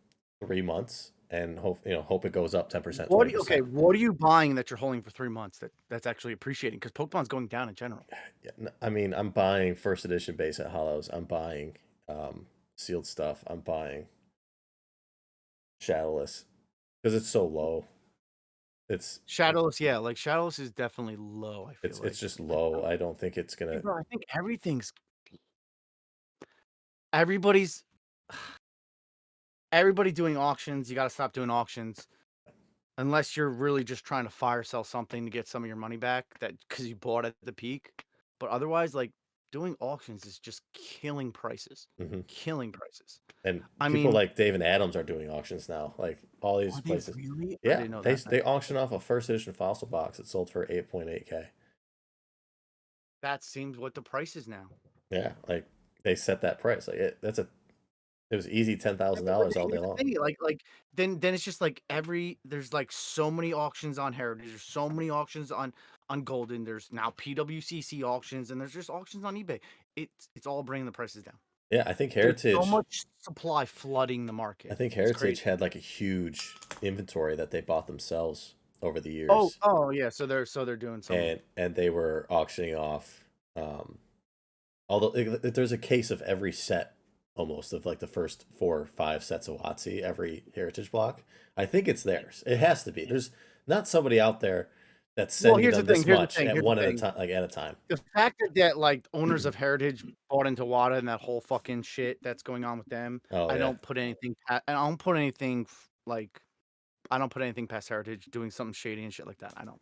Speaker 3: 3 months, and hope it goes up 10%,
Speaker 2: What do you, okay,
Speaker 3: 20%.
Speaker 2: what are you buying that you're holding for 3 months that's actually appreciating? Because Pokemon's going down in general.
Speaker 3: Yeah, I mean, I'm buying first edition base at Hollows. I'm buying sealed stuff. I'm buying Shadowless because it's so low. It's
Speaker 2: Shadowless, yeah, like Shadowless is definitely low, I feel
Speaker 3: it's
Speaker 2: like.
Speaker 3: just low. I don't think it's gonna.
Speaker 2: Bro, I think everybody's everybody doing auctions. You got to stop doing auctions unless you're really just trying to fire sell something to get some of your money back that because you bought at the peak. But otherwise, like doing auctions is just killing prices,
Speaker 3: Mhm.
Speaker 2: killing prices.
Speaker 3: And
Speaker 2: I
Speaker 3: people
Speaker 2: mean,
Speaker 3: like Dave and Adams are doing auctions now. Like all these
Speaker 2: are they
Speaker 3: places.
Speaker 2: really? I
Speaker 3: Yeah,
Speaker 2: didn't know
Speaker 3: they
Speaker 2: that.
Speaker 3: they auction off a first edition fossil box that sold for 8.8K.
Speaker 2: That seems what the price is now.
Speaker 3: Yeah, like they set that price. Like it was easy $10,000 all day
Speaker 2: Here's the
Speaker 3: long.
Speaker 2: thing, like then it's just like there's like so many auctions on Heritage, there's so many auctions on Golden, there's now PWCC auctions, and there's just auctions on eBay. It's all bringing the prices down.
Speaker 3: Yeah, I think
Speaker 2: There's so
Speaker 3: Heritage.
Speaker 2: much supply flooding the
Speaker 3: I
Speaker 2: market.
Speaker 3: think
Speaker 2: It's
Speaker 3: Heritage
Speaker 2: crazy.
Speaker 3: had like a huge inventory that they bought themselves over the
Speaker 2: Oh,
Speaker 3: years,
Speaker 2: oh yeah, so they're doing some.
Speaker 3: and they were auctioning off. Although there's a case of every set, almost, of like the first 4 or 5 sets of WotC every Heritage block. I think it's theirs. It has to be. There's not somebody out there that's
Speaker 2: Well,
Speaker 3: sending
Speaker 2: here's the
Speaker 3: them
Speaker 2: thing.
Speaker 3: this
Speaker 2: Here's the
Speaker 3: much
Speaker 2: thing.
Speaker 3: at
Speaker 2: Here's the
Speaker 3: one at a
Speaker 2: thing.
Speaker 3: time, like at a time.
Speaker 2: The fact that like owners of Heritage bought into WADA and that whole fucking shit that's going on with them,
Speaker 3: Oh
Speaker 2: I
Speaker 3: yeah,
Speaker 2: don't put anything. I don't put anything like I don't put anything past Heritage doing something shady and shit like that. I don't.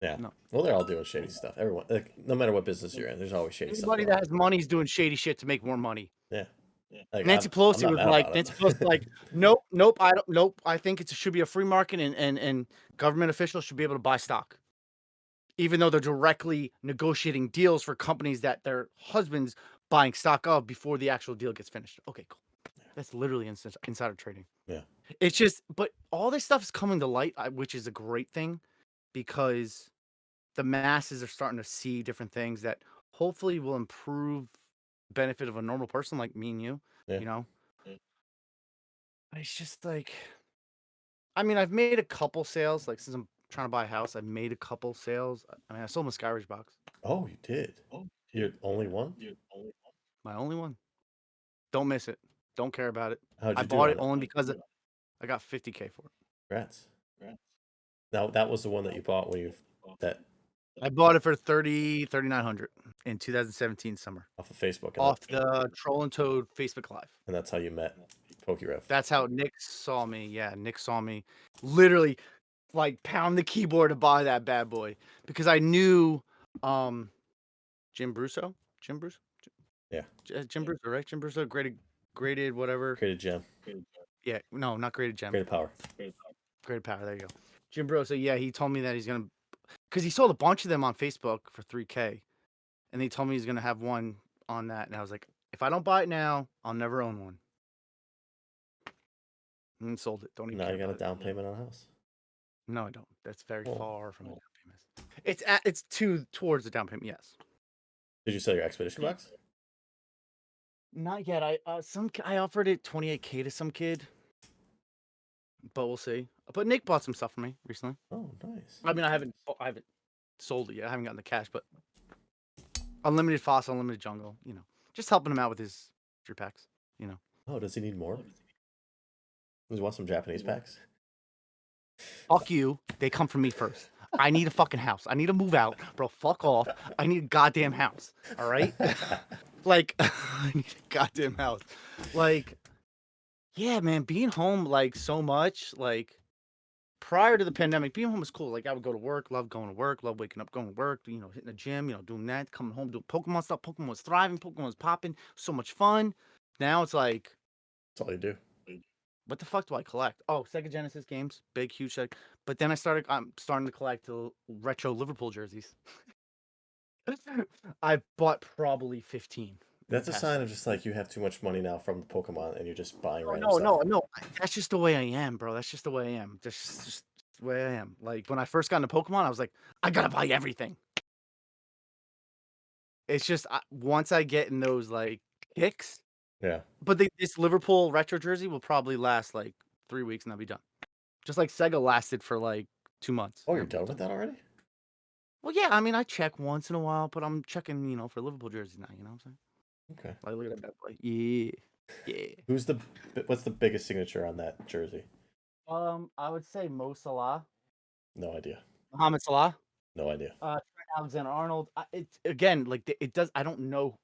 Speaker 3: yeah.
Speaker 2: No.
Speaker 3: Well, they're all doing shady stuff. Everyone, like, no matter what business you're in, there's always shady stuff
Speaker 2: Anybody
Speaker 3: going
Speaker 2: that
Speaker 3: on.
Speaker 2: has money is doing shady shit to make more money.
Speaker 3: Yeah, like
Speaker 2: Nancy
Speaker 3: I'm
Speaker 2: Pelosi
Speaker 3: not
Speaker 2: was
Speaker 3: mad
Speaker 2: like,
Speaker 3: about
Speaker 2: Nancy Pelosi was
Speaker 3: it.
Speaker 2: like, nope, nope, I don't, nope. I think it should be a free market and government officials should be able to buy stock, even though they're directly negotiating deals for companies that their husbands buying stock of before the actual deal gets finished. Okay, cool. That's literally insider trading.
Speaker 3: Yeah.
Speaker 2: It's just, but all this stuff is coming to light, which is a great thing because the masses are starting to see different things that hopefully will improve benefit of a normal person like me and you,
Speaker 3: Yeah.
Speaker 2: you know? It's just like, I mean, I've made a couple sales, like since I'm trying to buy a house, I've made a couple sales. I mean, I sold my Skyridge box,
Speaker 3: Oh, you did. You're only one.
Speaker 2: my only one. Don't miss it. Don't care about it.
Speaker 3: How'd
Speaker 2: I
Speaker 3: you do
Speaker 2: bought it
Speaker 3: on it?
Speaker 2: only because I got 50K for it.
Speaker 3: Congrats. Now that was the one that you bought when you that
Speaker 2: I bought it for 3,900 in 2017 summer
Speaker 3: off of Facebook,
Speaker 2: off the Troll and Toad Facebook Live.
Speaker 3: and that's how you met PokeRef.
Speaker 2: That's how Nick saw me. Yeah, Nick saw me literally like pound the keyboard to buy that bad boy because I knew Jim Brusso. Jim Brusso?
Speaker 3: Yeah.
Speaker 2: Jim Brusso, right? Jim Brusso graded whatever.
Speaker 3: Created gem.
Speaker 2: Yeah, no, not graded gem.
Speaker 3: Created power.
Speaker 2: Graded power. There you go. Jim Brusso, yeah, he told me that he's gonna because he sold a bunch of them on Facebook for 3K. And he told me he's gonna have one on that. And I was like, if I don't buy it now, I'll never own one. And sold it. Don't even
Speaker 3: Now
Speaker 2: care
Speaker 3: you got a
Speaker 2: about it.
Speaker 3: down payment on a house.
Speaker 2: No, I don't. That's very
Speaker 3: Oh.
Speaker 2: far from a down payment. It's towards the down payment. Yes.
Speaker 3: Did you sell your expedition box?
Speaker 2: Not yet. I offered it 28K to some kid, but we'll see. But Nick bought some stuff for me recently.
Speaker 3: Oh, nice.
Speaker 2: I mean, I haven't sold it yet. I haven't gotten the cash, but unlimited fossil, unlimited jungle. You know, just helping him out with his drip packs. You know.
Speaker 3: Oh, does he need more? Does he want some Japanese packs?
Speaker 2: Fuck you. They come from me first. I need a fucking house. I need to move out, bro. Fuck off. I need a goddamn house. All right. Like, I need a goddamn house. Like, yeah, man, being home like so much, like prior to the pandemic, being home was cool. Like I would go to work, love going to work, love waking up, going to work, you know, hitting the gym, you know, doing that, coming home, doing Pokemon stuff. Pokemon was thriving, Pokemon was popping, so much fun. Now it's like,
Speaker 3: That's all you do.
Speaker 2: what the fuck do I collect? Oh, Sega Genesis games, big, huge. But then I'm starting to collect retro Liverpool jerseys. I bought probably 15 in the
Speaker 3: That's a
Speaker 2: past
Speaker 3: sign
Speaker 2: year.
Speaker 3: of just like you have too much money now from the Pokemon and you're just buying
Speaker 2: No,
Speaker 3: random
Speaker 2: no,
Speaker 3: stuff.
Speaker 2: no, no. That's just the way I am, bro. That's just the way I am. Just the way I am. Like when I first got into Pokemon, I was like, I gotta buy everything. It's just once I get in those like kicks,
Speaker 3: Yeah.
Speaker 2: but this Liverpool retro jersey will probably last like 3 weeks and I'll be done. Just like Sega lasted for like 2 months.
Speaker 3: Oh, you're done with that already?
Speaker 2: Well, yeah, I mean, I check once in a while, but I'm checking, for Liverpool jerseys now. You know what I'm saying?
Speaker 3: Okay.
Speaker 2: Like, look at that bad boy. Yeah, yeah.
Speaker 3: What's the biggest signature on that jersey?
Speaker 2: I would say Mo Salah,
Speaker 3: No idea.
Speaker 2: Mohamed Salah,
Speaker 3: No idea.
Speaker 2: Trent Alexander-Arnold. It's again like it does. I don't know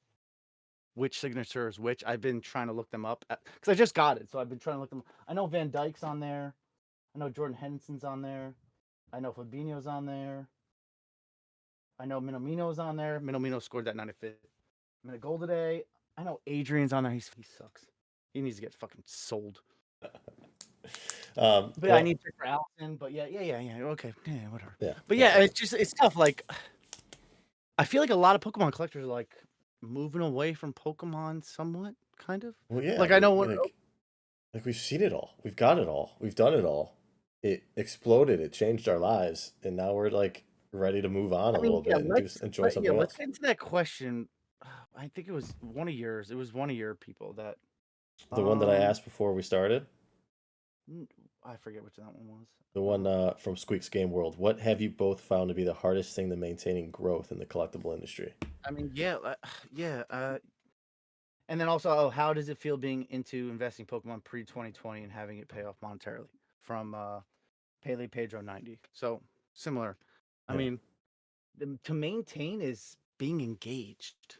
Speaker 2: which signature is which. I've been trying to look them up because I just got it, so I've been trying to look them. I know Van Dijk's on there. I know Jordan Henderson's on there. I know Fabinho's on there. I know Minamino's on there. Minamino scored that 95th. I'm Goal today. I know Adrian's on there. He sucks. He needs to get fucking sold. But yeah, I need to for Allison. But yeah. Okay, yeah, whatever.
Speaker 3: Yeah.
Speaker 2: But yeah, it's tough. Like, I feel like a lot of Pokemon collectors are like moving away from Pokemon somewhat, kind of.
Speaker 3: Well, yeah.
Speaker 2: Like I know
Speaker 3: like we've seen it all. We've got it all. We've done it all. It exploded. It changed our lives, and now we're like ready to move on a little bit and enjoy something
Speaker 2: let's
Speaker 3: else.
Speaker 2: get into that question. I think it was one of yours. It was one of your people that
Speaker 3: The one that I asked before we started.
Speaker 2: I forget which that one was.
Speaker 3: The one from Squeak's Game World. What have you both found to be the hardest thing to maintaining growth in the collectible industry?
Speaker 2: I mean, yeah. And then also, how does it feel being into investing Pokemon pre-2020 and having it pay off monetarily? From Pele Pedro 90. So similar. I mean, to maintain is being engaged.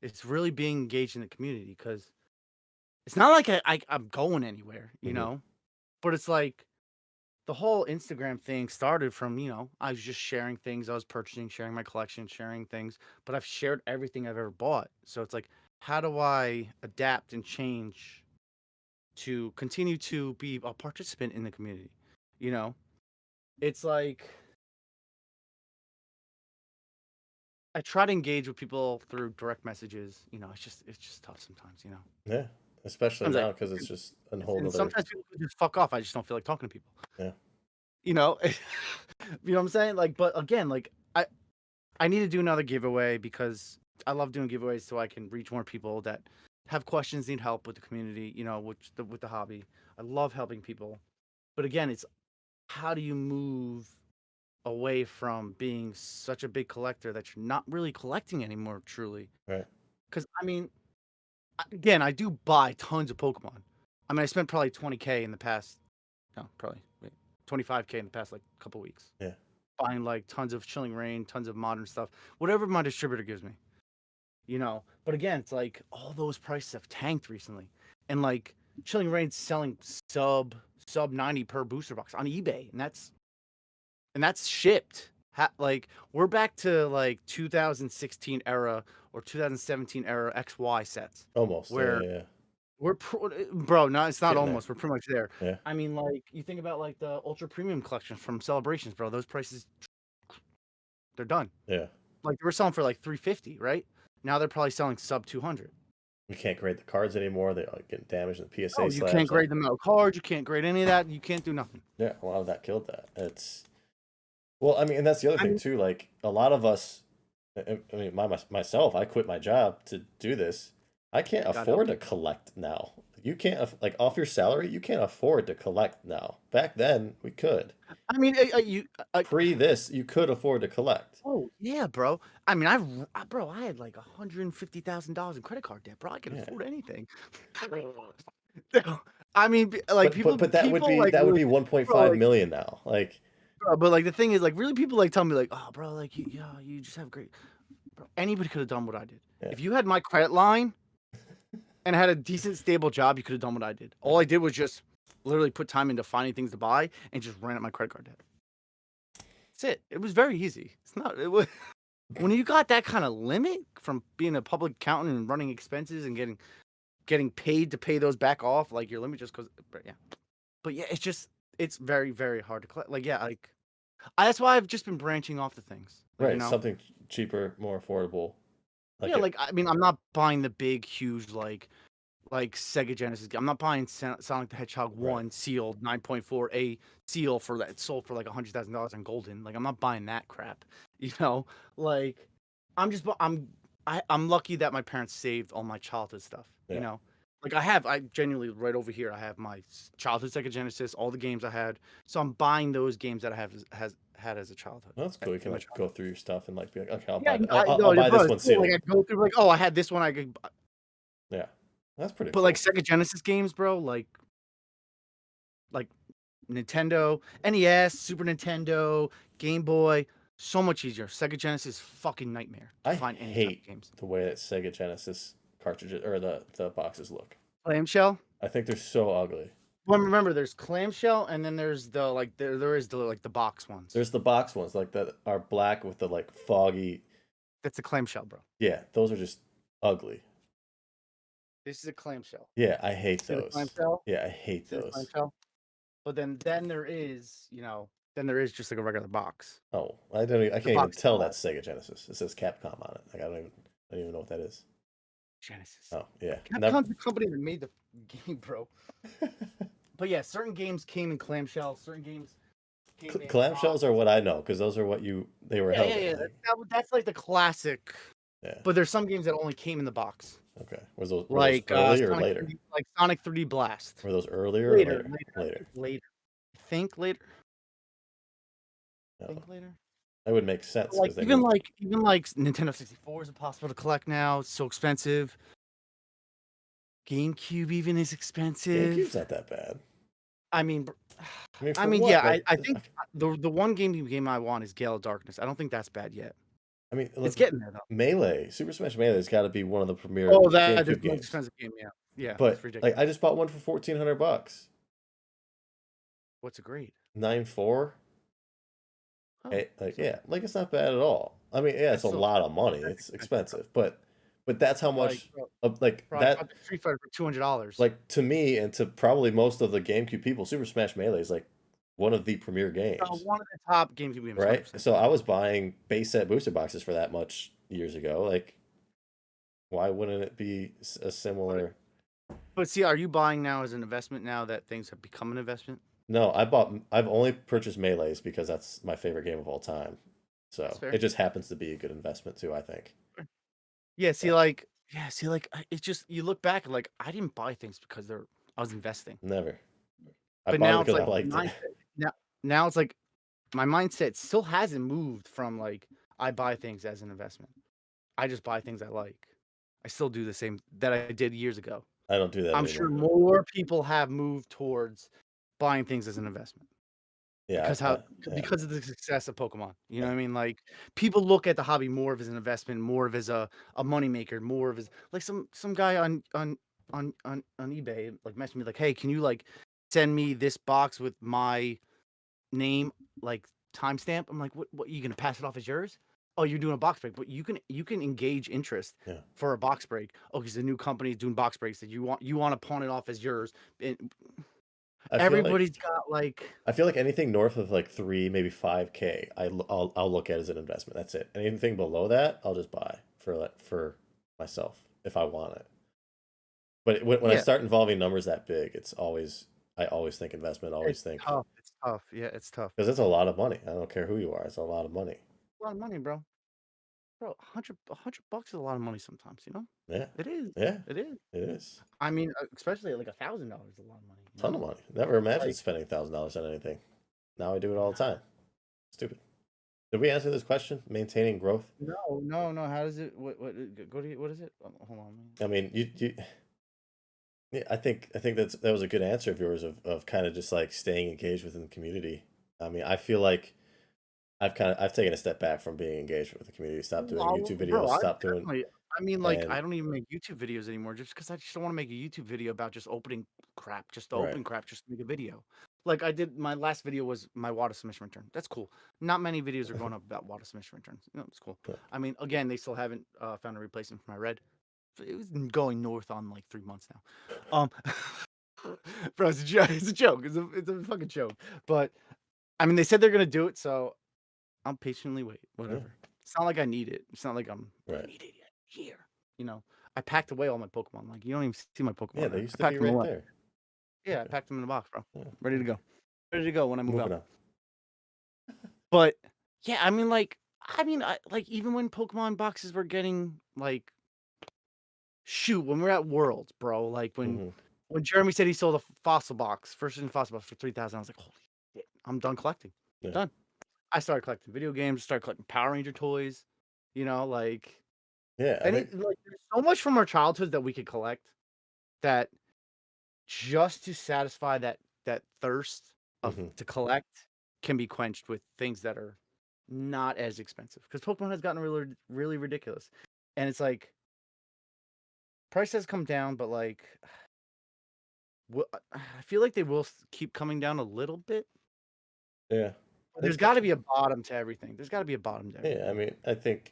Speaker 2: It's really being engaged in the community because it's not like I'm going anywhere, you know? But it's like the whole Instagram thing started from, I was just sharing things I was purchasing, sharing my collection, sharing things, but I've shared everything I've ever bought. So it's like, how do I adapt and change to continue to be a participant in the community? It's like I try to engage with people through direct messages. It's just tough sometimes.
Speaker 3: Yeah, especially now because it's just a whole
Speaker 2: And
Speaker 3: other.
Speaker 2: sometimes people can just fuck off. I just don't feel like talking to people.
Speaker 3: Yeah.
Speaker 2: You know what I'm saying? Like, but again, like I need to do another giveaway because I love doing giveaways so I can reach more people that have questions, need help with the community. With the hobby. I love helping people, but again, it's how do you move away from being such a big collector that you're not really collecting anymore, truly.
Speaker 3: Right.
Speaker 2: Because I mean, again, I do buy tons of Pokemon. I mean, I spent probably 20K in the past. No, probably 25K in the past like couple weeks.
Speaker 3: Yeah.
Speaker 2: Buying like tons of Chilling Reign, tons of modern stuff, whatever my distributor gives me. But again, it's like all those prices have tanked recently, and like Chilling Reign's selling sub 90 per booster box on eBay, and that's shipped. Like we're back to like 2016 era or 2017 era XY sets.
Speaker 3: Almost.
Speaker 2: Where
Speaker 3: Yeah.
Speaker 2: we're bro, no, it's not
Speaker 3: Getting
Speaker 2: almost.
Speaker 3: there.
Speaker 2: We're pretty much there.
Speaker 3: Yeah.
Speaker 2: I mean, like you think about like the ultra premium collection from Celebrations, bro. Those prices, they're done.
Speaker 3: Yeah.
Speaker 2: Like they were selling for like 350, right? Now they're probably selling sub 200.
Speaker 3: You can't grade the cards anymore. They get damaged in the PSA.
Speaker 2: Oh, you can't grade the metal cards. You can't grade any of that. You can't do nothing.
Speaker 3: Yeah, a lot of that killed that. Well, I mean, and that's the other thing too. Like a lot of us, I mean, myself, I quit my job to do this. I can't afford to collect now. You can't like off your salary. You can't afford to collect now. Back then, we could.
Speaker 2: I mean,
Speaker 3: Pre this, you could afford to collect.
Speaker 2: Oh yeah, bro. I mean, I had like $150,000 in credit card debt, bro. I can afford anything. I mean, like
Speaker 3: but that would be
Speaker 2: like,
Speaker 3: that would be 1.5 million now. Like,
Speaker 2: but like the thing is, like, really, people like tell me like, oh, bro, like you just have great. Bro, anybody could have done what I did.
Speaker 3: Yeah.
Speaker 2: If you had my credit line and had a decent, stable job, you could have done what I did. All I did was just literally put time into finding things to buy and just ran up my credit card debt. That's it. It was very easy. It was when you got that kind of limit from being a public accountant and running expenses and getting, getting paid to pay those back off, like your limit just goes. But yeah, it's very very hard to collect. Like that's why I've just been branching off the things. Like,
Speaker 3: Right, something cheaper, more affordable.
Speaker 2: Yeah, like I mean, I'm not buying the big, huge like Sega Genesis. I'm not buying Sonic the Hedgehog 1 sealed 9.4A seal for that sold for like $100,000 on Golden. Like I'm not buying that crap. Like I'm lucky that my parents saved all my childhood stuff. Like I genuinely right over here. I have my childhood Sega Genesis, all the games I had. So I'm buying those games that I have had as a childhood.
Speaker 3: Well, that's cool. You can like go through your stuff and like be like, okay, I'll
Speaker 2: Yeah,
Speaker 3: buy, I'll buy this one sealed.
Speaker 2: Like I go through like, oh, I had this one. I could.
Speaker 3: Yeah, that's pretty
Speaker 2: But
Speaker 3: cool.
Speaker 2: like Sega Genesis games, bro, like Nintendo, NES, Super Nintendo, Game Boy, so much easier. Sega Genesis, fucking nightmare to find any type of games.
Speaker 3: The way that Sega Genesis cartridges or the boxes look.
Speaker 2: Clamshell.
Speaker 3: I think they're so ugly.
Speaker 2: Well, remember, there's clamshell, and then there's the like there is the like the box ones.
Speaker 3: There's the box ones like that are black with the like foggy.
Speaker 2: That's a clamshell, bro.
Speaker 3: Yeah, those are just ugly.
Speaker 2: This is a clamshell.
Speaker 3: Yeah, I hate those.
Speaker 2: Clamshell?
Speaker 3: Yeah, I hate those.
Speaker 2: Clamshell? But then there is, just like a regular box.
Speaker 3: Oh, I can't even tell that's Sega Genesis. It says Capcom on it. Like I don't even know what that is.
Speaker 2: Genesis.
Speaker 3: Oh yeah,
Speaker 2: Capcom's the company that made the game, bro. But yeah, certain games came in clamshells. Certain games came in
Speaker 3: clamshells are what I know because those are what they were held.
Speaker 2: Yeah. That's like the classic.
Speaker 3: Yeah.
Speaker 2: But there's some games that only came in the box.
Speaker 3: Okay. Were those
Speaker 2: like
Speaker 3: early or
Speaker 2: Sonic
Speaker 3: later?
Speaker 2: 3, like Sonic 3D Blast.
Speaker 3: Were those earlier or later?
Speaker 2: Later. I think later.
Speaker 3: No. That would make sense.
Speaker 2: Like even like Nintendo 64 is impossible to collect now. It's so expensive. GameCube even is expensive.
Speaker 3: GameCube's not that bad.
Speaker 2: I mean,
Speaker 3: yeah.
Speaker 2: I think the one game I want is Gale of Darkness. I don't think that's bad yet.
Speaker 3: I mean,
Speaker 2: it's getting there though.
Speaker 3: Melee, Super Smash Melee has got to be one of the premier.
Speaker 2: Oh, that is the most expensive game. Yeah.
Speaker 3: But like, I just bought one for $1,400.
Speaker 2: What's a grade?
Speaker 3: 9.4. Oh, like it's not bad at all. I mean, yeah, it's a lot of money. It's expensive, but that's how much that
Speaker 2: Street Fighter for $200.
Speaker 3: Like to me and to probably most of the GameCube people, Super Smash Melee is like one of the premier games.
Speaker 2: One of the top GameCube games,
Speaker 3: right?
Speaker 2: 100%.
Speaker 3: So I was buying base set booster boxes for that much years ago. Like, why wouldn't it be a similar?
Speaker 2: But see, are you buying now as an investment now that things have become an investment?
Speaker 3: No, I've only purchased Melees because that's my favorite game of all time. So it just happens to be a good investment too, I think.
Speaker 2: Yeah, it's just you look back and like I didn't buy things because I was investing.
Speaker 3: Never.
Speaker 2: But now it's like now it's like my mindset still hasn't moved from like I buy things as an investment. I just buy things I like. I still do the same that I did years ago.
Speaker 3: I don't do that.
Speaker 2: I'm sure more people have moved towards buying things as an investment.
Speaker 3: Yeah,
Speaker 2: because of the success of Pokemon. You know what I mean? Like people look at the hobby more of as an investment, more of as a moneymaker, more of as like some guy on eBay like messaged me like, hey, can you like send me this box with my name like timestamp? I'm like, what are you gonna pass it off as yours? Oh, you're doing a box break, but you can engage interest for a box break. Oh, because the new company is doing box breaks that you want to pawn it off as yours. And everybody's got like.
Speaker 3: I feel like anything north of like 3, maybe 5K, I'll look at as an investment. That's it. Anything below that, I'll just buy for myself if I want it. But when I start involving numbers that big, I always think investment.
Speaker 2: It's tough. Yeah, it's tough
Speaker 3: because it's a lot of money. I don't care who you are. It's a lot of money.
Speaker 2: A lot of money, bro. Bro, $100 is a lot of money sometimes, you know?
Speaker 3: Yeah.
Speaker 2: It is.
Speaker 3: Yeah.
Speaker 2: It is.
Speaker 3: It is.
Speaker 2: I mean, especially like $1,000 is a lot of money.
Speaker 3: Ton of money. Never imagined spending $1,000 on anything. Now I do it all the time. Stupid. Did we answer this question? Maintaining growth?
Speaker 2: No. How does it? What is it? Hold on.
Speaker 3: I mean, you. Yeah, I think that was a good answer of yours of kind of just like staying engaged within the community. I mean, I feel like I've taken a step back from being engaged with the community. Stop doing YouTube videos.
Speaker 2: I mean, like, I don't even make YouTube videos anymore just because I just don't want to make a YouTube video about just opening crap, just to open crap, just to make a video. Like I did, my last video was my water submission return. That's cool. Not many videos are going up about water submission returns. It's cool. I mean, again, they still haven't found a replacement for my red. it was going north on like 3 months now. Bro, it's a joke. It's a joke. It's a fucking joke. But I mean, they said they're gonna do it, so I'll patiently wait. Whatever. It's not like I need it. It's not like I need it yet. Here, you know. I packed away all my Pokemon. Like you don't even see my Pokemon.
Speaker 3: Yeah,
Speaker 2: there.
Speaker 3: they used
Speaker 2: I
Speaker 3: to
Speaker 2: packed
Speaker 3: be
Speaker 2: them
Speaker 3: right
Speaker 2: away.
Speaker 3: there.
Speaker 2: Yeah, I packed them in a box, bro.
Speaker 3: Yeah.
Speaker 2: Ready to go. Ready to go when I move
Speaker 3: Moving
Speaker 2: out.
Speaker 3: on.
Speaker 2: But yeah, I mean, like even when Pokemon boxes were getting like, shoot, when we're at Worlds, bro. Like when Jeremy said he sold a fossil box, first edition fossil box for 3,000, I was like, holy shit, I'm done collecting.
Speaker 3: Yeah.
Speaker 2: Done. I started collecting video games, started collecting Power Ranger toys. You know, like
Speaker 3: Yeah, I think
Speaker 2: like there's so much from our childhood that we could collect that just to satisfy that thirst of to collect can be quenched with things that are not as expensive. Because Pokemon has gotten really, really ridiculous, and it's like price has come down, but like I feel like they will keep coming down a little bit.
Speaker 3: yeah.
Speaker 2: There's got to be a bottom to everything. There's got to be a bottom to everything.
Speaker 3: Yeah, I mean, I think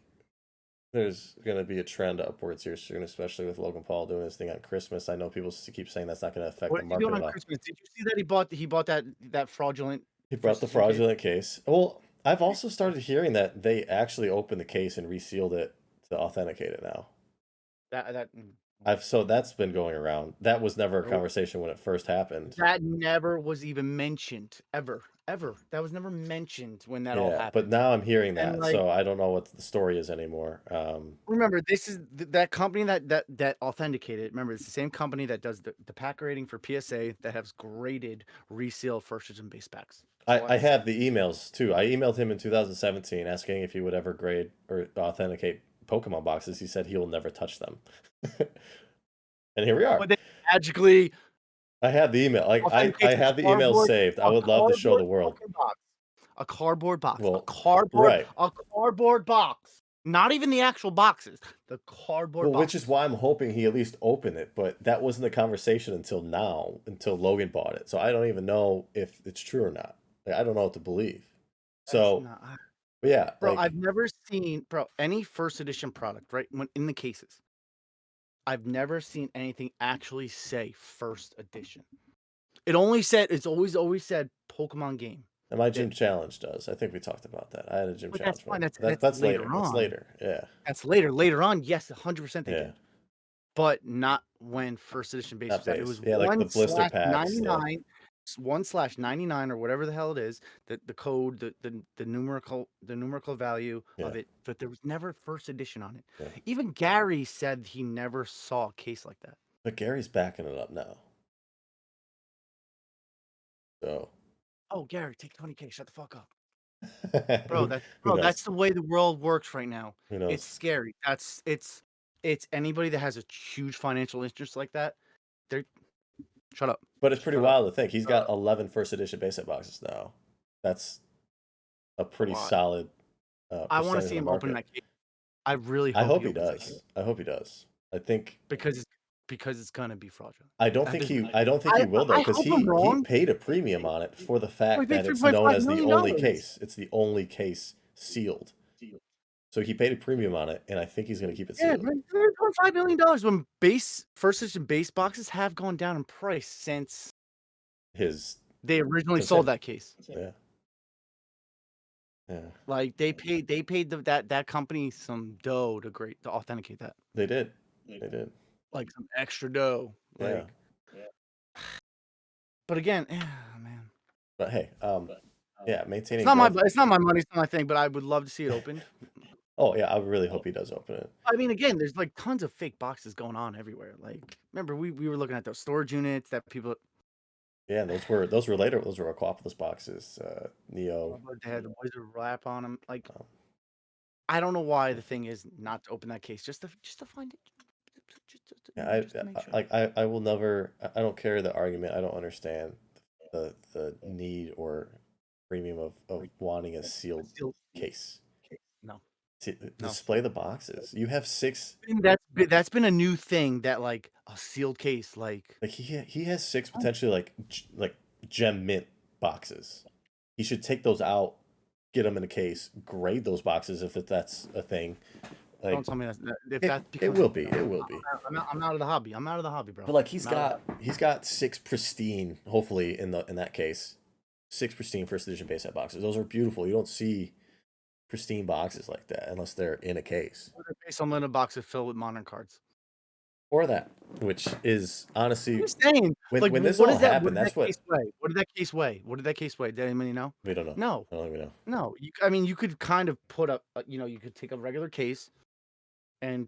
Speaker 3: there's going to be a trend upwards here soon, especially with Logan Paul doing his thing on Christmas. I know people keep saying that's not going to affect
Speaker 2: What
Speaker 3: the
Speaker 2: did he
Speaker 3: market
Speaker 2: do
Speaker 3: at
Speaker 2: on
Speaker 3: all.
Speaker 2: Christmas? Did you see that he bought that fraudulent?
Speaker 3: He brought the fraudulent case. Well, I've also started hearing that they actually opened the case and resealed it to authenticate it now. So that's been going around. That was never a conversation when it first happened.
Speaker 2: That never was even mentioned ever. That was never mentioned when that all happened.
Speaker 3: But now I'm hearing that, so I don't know what the story is anymore.
Speaker 2: Remember, this is that company that authenticated. Remember, it's the same company that does the pack rating for PSA that has graded reseal first edition base packs.
Speaker 3: I have the emails too. I emailed him in 2017 asking if he would ever grade or authenticate Pokemon boxes. He said he will never touch them. And here we are.
Speaker 2: But they magically.
Speaker 3: I have the email. Like I have the emails saved. I would love to show the world.
Speaker 2: A cardboard box.
Speaker 3: Well,
Speaker 2: a cardboard box. Not even the actual boxes. The cardboard box.
Speaker 3: Which is why I'm hoping he at least opened it. But that wasn't the conversation until now, until Logan bought it. So I don't even know if it's true or not. Like, I don't know what to believe. So, but yeah.
Speaker 2: Bro, like, I've never seen, any first edition product, right? When in the cases, I've never seen anything actually say first edition. It's always said Pokemon game.
Speaker 3: And my gym challenge does. I think we talked about that. I had a gym challenge.
Speaker 2: That's fine. That's later on.
Speaker 3: That's later. Yeah.
Speaker 2: That's later. Later on, yes, 100% they did. But not when first edition base was out. It was
Speaker 3: like the blister packs.
Speaker 2: 99, 1/99 or whatever the hell it is. The code, the numerical value of it. But there was never first edition on it. Yeah. Even Gary said he never saw a case like that.
Speaker 3: But Gary's backing it up now. So.
Speaker 2: Oh, Gary, take 20K. Shut the fuck up. That's the way the world works right now. It's scary. It's anybody that has a huge financial interest like that. Shut up.
Speaker 3: But it's pretty wild to think he's got 11 first edition base set boxes now. That's a pretty solid.
Speaker 2: I want to see him open that case. I really hope he does.
Speaker 3: I hope he does. I think
Speaker 2: because it's gonna be fraudulent.
Speaker 3: I don't think he will though, because he paid a premium on it for the fact that it's known as the only case. It's the only case sealed. So he paid a premium on it, and I think he's gonna keep it sealed.
Speaker 2: Yeah, $3.5 million when first edition base boxes have gone down in price since they originally sold that case.
Speaker 3: Yeah. Yeah.
Speaker 2: Like they paid that company some dough to authenticate that.
Speaker 3: They did.
Speaker 2: Like some extra dough. Like, but again, man.
Speaker 3: But hey, maintaining.
Speaker 2: It's not my money, it's not my thing, but I would love to see it opened.
Speaker 3: Oh yeah, I really hope he does open it.
Speaker 2: I mean, again, there's like tons of fake boxes going on everywhere. Like, remember we were looking at those storage units that people.
Speaker 3: Yeah, and those were later. Those were Aquapolis boxes. Neo.
Speaker 2: They had the wizard wrap on them. Like, I don't know why the thing is not to open that case, just to find it.
Speaker 3: I will never. I don't care the argument. I don't understand the need or premium of wanting a sealed case.
Speaker 2: No.
Speaker 3: Display the boxes. You have 6.
Speaker 2: That's been a new thing, that like a sealed case, like
Speaker 3: he has 6 potentially like gem mint boxes. He should take those out, get them in a case, grade those boxes if that's a thing, Like
Speaker 2: Don't tell me if
Speaker 3: it,
Speaker 2: that
Speaker 3: it
Speaker 2: becomes
Speaker 3: will be. It will be.
Speaker 2: I'm out of the hobby. I'm out of the hobby, bro.
Speaker 3: But like
Speaker 2: I'm out of
Speaker 3: he's got 6 pristine, hopefully in that case, 6 pristine first edition base set boxes. Those are beautiful. You don't see pristine boxes like that unless they're in a case.
Speaker 2: the based on limited boxes filled with modern cards.
Speaker 3: Or that, which is honestly
Speaker 2: I'm just saying, like,
Speaker 3: when this
Speaker 2: what
Speaker 3: all
Speaker 2: is that? What
Speaker 3: happened,
Speaker 2: did
Speaker 3: that's
Speaker 2: that
Speaker 3: what
Speaker 2: case weigh? What did that case weigh? What did that case weigh? Did anybody know?
Speaker 3: we don't know.
Speaker 2: No,
Speaker 3: I don't even know.
Speaker 2: no. I mean, you could kind of put up, you could take a regular case and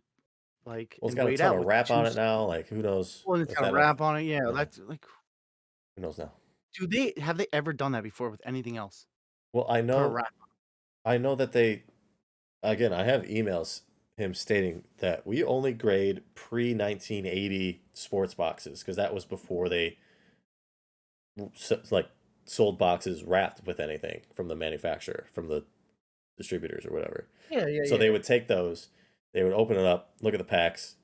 Speaker 2: like
Speaker 3: Well, it's
Speaker 2: and
Speaker 3: got a
Speaker 2: weigh it
Speaker 3: ton
Speaker 2: out
Speaker 3: of
Speaker 2: with
Speaker 3: wrap
Speaker 2: two.
Speaker 3: on it now. Like who knows
Speaker 2: Well, and it's
Speaker 3: if
Speaker 2: got a
Speaker 3: that'll
Speaker 2: wrap on it. Yeah,
Speaker 3: yeah,
Speaker 2: that's like,
Speaker 3: who knows now.
Speaker 2: have they ever done that before with anything else?
Speaker 3: Well, I
Speaker 2: Put a
Speaker 3: know
Speaker 2: wrap.
Speaker 3: that they again, I have emails him stating that we only grade pre 1980 sports boxes because that was before they like sold boxes wrapped with anything from the manufacturer, from the distributors or whatever.
Speaker 2: Yeah, yeah,
Speaker 3: So
Speaker 2: yeah.
Speaker 3: they would take those, they would open it up, look at the packs,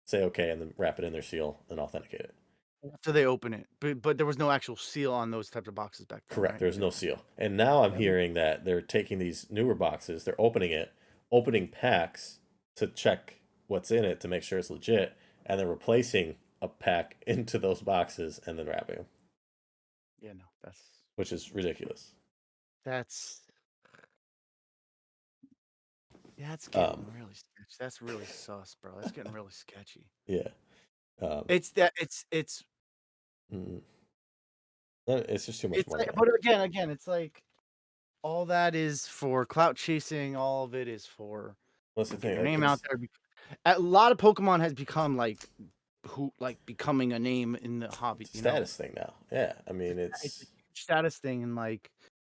Speaker 3: say okay, and then wrap it in their seal and authenticate it.
Speaker 2: After they open it, but there was no actual seal on those types of boxes back then,
Speaker 3: Correct.
Speaker 2: right?
Speaker 3: There's no seal. And now I'm
Speaker 2: Yeah.
Speaker 3: hearing that they're taking these newer boxes, they're opening packs to check what's in it to make sure it's legit, and then replacing a pack into those boxes and then wrapping them,
Speaker 2: Yeah, no,
Speaker 3: which is ridiculous.
Speaker 2: that's getting
Speaker 3: Um,
Speaker 2: really sketchy. That's really sus, bro. That's getting really sketchy.
Speaker 3: yeah.
Speaker 2: It's
Speaker 3: mm, it's just too much
Speaker 2: it's
Speaker 3: money.
Speaker 2: like, but again, it's like all that is for clout chasing. All of it is for
Speaker 3: What's the
Speaker 2: get
Speaker 3: thing?
Speaker 2: your
Speaker 3: Like,
Speaker 2: name out there. A lot of Pokemon has become like becoming a name in the hobby.
Speaker 3: it's a status thing now. Yeah. I mean,
Speaker 2: It's a
Speaker 3: it's
Speaker 2: huge status thing, and like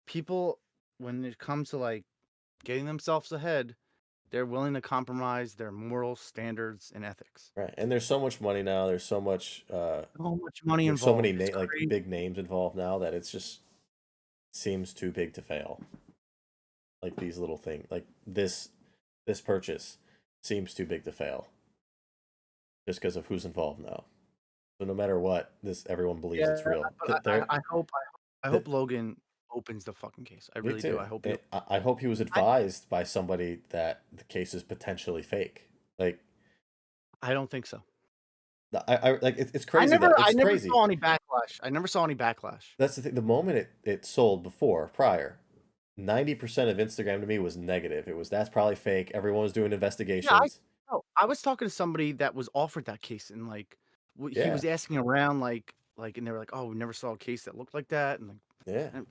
Speaker 2: people, when it comes to like getting themselves ahead, they're willing to compromise their moral standards and ethics.
Speaker 3: right. And there's so much money now. There's so much.
Speaker 2: So much money
Speaker 3: There's so many
Speaker 2: involved. It's
Speaker 3: like
Speaker 2: crazy.
Speaker 3: big names involved now that it's just seems too big to fail. Like these little things, like this purchase seems too big to fail, just because of who's involved now. So no matter what, everyone believes it's real.
Speaker 2: But I hope Logan opens the fucking case. I
Speaker 3: Me
Speaker 2: really do.
Speaker 3: too.
Speaker 2: I hope he
Speaker 3: I hope he was advised by somebody that the case is potentially fake. Like
Speaker 2: I don't think so.
Speaker 3: I like it's
Speaker 2: I
Speaker 3: crazy.
Speaker 2: never
Speaker 3: It's crazy.
Speaker 2: saw any backlash. I never saw any backlash.
Speaker 3: That's the thing. The moment it sold prior, 90% of Instagram to me was negative. It was that's probably fake. Everyone was doing investigations.
Speaker 2: I was talking to somebody that was offered that case, and like he
Speaker 3: Yeah.
Speaker 2: was asking around, like, and they were like, "Oh, we never saw a case that looked like that," and like,
Speaker 3: Yeah.
Speaker 2: and,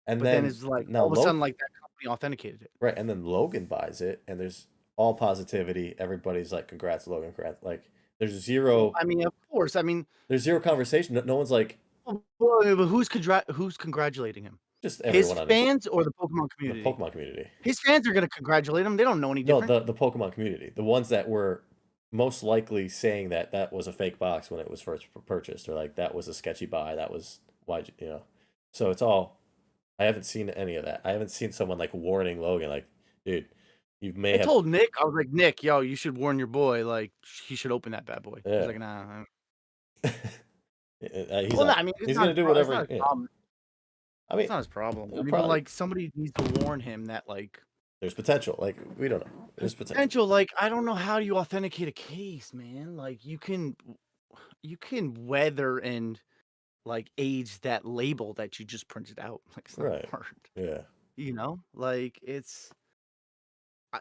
Speaker 3: And
Speaker 2: but then
Speaker 3: then
Speaker 2: it's like
Speaker 3: now
Speaker 2: all of a sudden, like that company authenticated it.
Speaker 3: right, and then Logan buys it, and there's all positivity. Everybody's like, "Congrats, Logan! Congrats!" Like, there's zero.
Speaker 2: I mean, of course. I mean,
Speaker 3: there's zero conversation. No one's like,
Speaker 2: well, but who's congratulating him?
Speaker 3: just
Speaker 2: His
Speaker 3: everyone on
Speaker 2: fans or the Pokemon
Speaker 3: the
Speaker 2: community?
Speaker 3: Pokemon community.
Speaker 2: His fans are gonna congratulate him. They don't know any
Speaker 3: No,
Speaker 2: different.
Speaker 3: the Pokemon community, the ones that were most likely saying that that was a fake box when it was first purchased, or like that was a sketchy buy. That was why So it's all. I haven't seen any of that. I haven't seen someone like warning Logan, like, dude, you may
Speaker 2: I
Speaker 3: have.
Speaker 2: told Nick, I was like, Nick, yo, you should warn your boy. Like, he should open that bad boy.
Speaker 3: Yeah.
Speaker 2: He's like, nah.
Speaker 3: He's
Speaker 2: Well,
Speaker 3: not,
Speaker 2: I mean,
Speaker 3: he's gonna do whatever.
Speaker 2: It's not his problem.
Speaker 3: I mean,
Speaker 2: It's not his problem. I mean, but
Speaker 3: probably
Speaker 2: like somebody needs to warn him that like
Speaker 3: there's potential. Like we don't know. There's potential.
Speaker 2: potential. Like I don't know how you authenticate a case, man. Like you can weather and like age that label that you just printed out. Like it's not
Speaker 3: Right.
Speaker 2: hard.
Speaker 3: Yeah.
Speaker 2: You know, like it's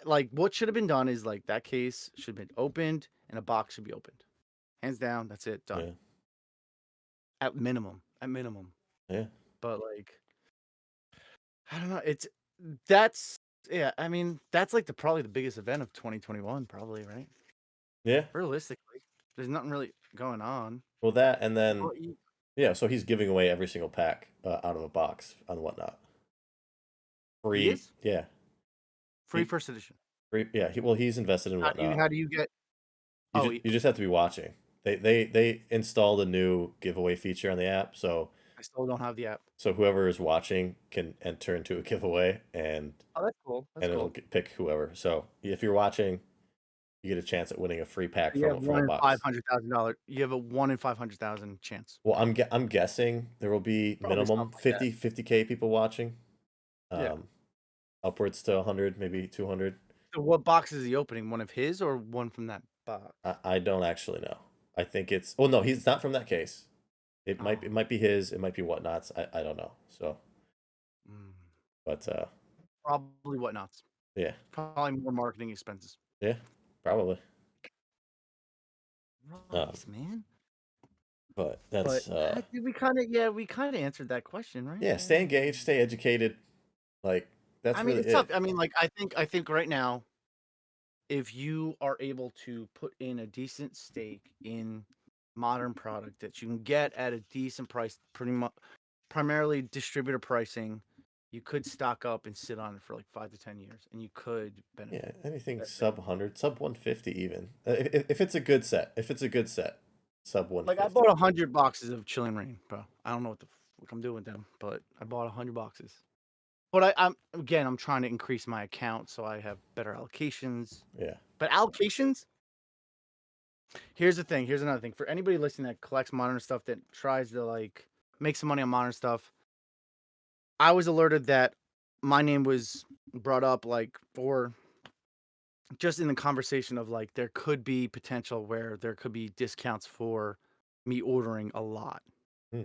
Speaker 2: like what should have been done is like that case should have been opened and a box should be opened. Hands down, that's it. Done.
Speaker 3: Yeah.
Speaker 2: At minimum. At minimum.
Speaker 3: Yeah.
Speaker 2: But like I don't know. That's yeah, I mean, that's like probably the biggest event of 2021, probably, right?
Speaker 3: Yeah.
Speaker 2: Realistically, there's nothing really going on.
Speaker 3: Well, that and then
Speaker 2: Well,
Speaker 3: yeah. So he's giving away every single pack out of a box on whatnot. Free.
Speaker 2: He is?
Speaker 3: Yeah.
Speaker 2: Free first edition.
Speaker 3: Free. Yeah. He's invested in whatnot.
Speaker 2: How do you get?
Speaker 3: You just have to be watching. They installed a new giveaway feature on the app, so
Speaker 2: I still don't have the app.
Speaker 3: so whoever is watching can enter into a giveaway, and
Speaker 2: Oh, that's cool. That's
Speaker 3: it'll pick whoever. So if you're watching, you get a chance at winning a free pack
Speaker 2: You have
Speaker 3: from
Speaker 2: one
Speaker 3: a
Speaker 2: in
Speaker 3: box.
Speaker 2: $500,000. You have a 1 in 500,000 chance.
Speaker 3: Well, I'm guessing there will be
Speaker 2: Probably
Speaker 3: minimum
Speaker 2: something like
Speaker 3: 50K people watching.
Speaker 2: Yeah.
Speaker 3: Upwards to 100, maybe 200.
Speaker 2: So what box is he opening? One of his or one from that box?
Speaker 3: I don't actually know. I think it's. Oh no, he's not from that case. It
Speaker 2: Oh.
Speaker 3: might be his. It might be Whatnots. I don't know. So,
Speaker 2: Mm.
Speaker 3: but
Speaker 2: Probably Whatnots.
Speaker 3: yeah,
Speaker 2: Probably more marketing expenses.
Speaker 3: yeah, probably.
Speaker 2: Rice, man.
Speaker 3: But that's
Speaker 2: We kind of answered that question, right?
Speaker 3: yeah. Stay engaged, stay educated. Like that's
Speaker 2: I mean,
Speaker 3: really
Speaker 2: it's tough.
Speaker 3: it.
Speaker 2: I mean, like I think right now, if you are able to put in a decent stake in modern product that you can get at a decent price, pretty much primarily distributor pricing, you could stock up and sit on it for like 5 to 10 years, and you could
Speaker 3: Yeah,
Speaker 2: benefit.
Speaker 3: anything sub 100, sub 150 even. If it's a good set, sub
Speaker 2: Like I
Speaker 3: 150.
Speaker 2: bought 100 boxes of Chilling Reign, bro. I don't know what the fuck I'm doing with them, but I bought 100 boxes. But I'm trying to increase my account so I have better allocations.
Speaker 3: Yeah.
Speaker 2: But allocations, here's the thing. Here's another thing. For anybody listening that collects modern stuff that tries to like make some money on modern stuff, I was alerted that my name was brought up like for just in the conversation of like there could be potential where there could be discounts for me ordering a lot.
Speaker 3: Hmm.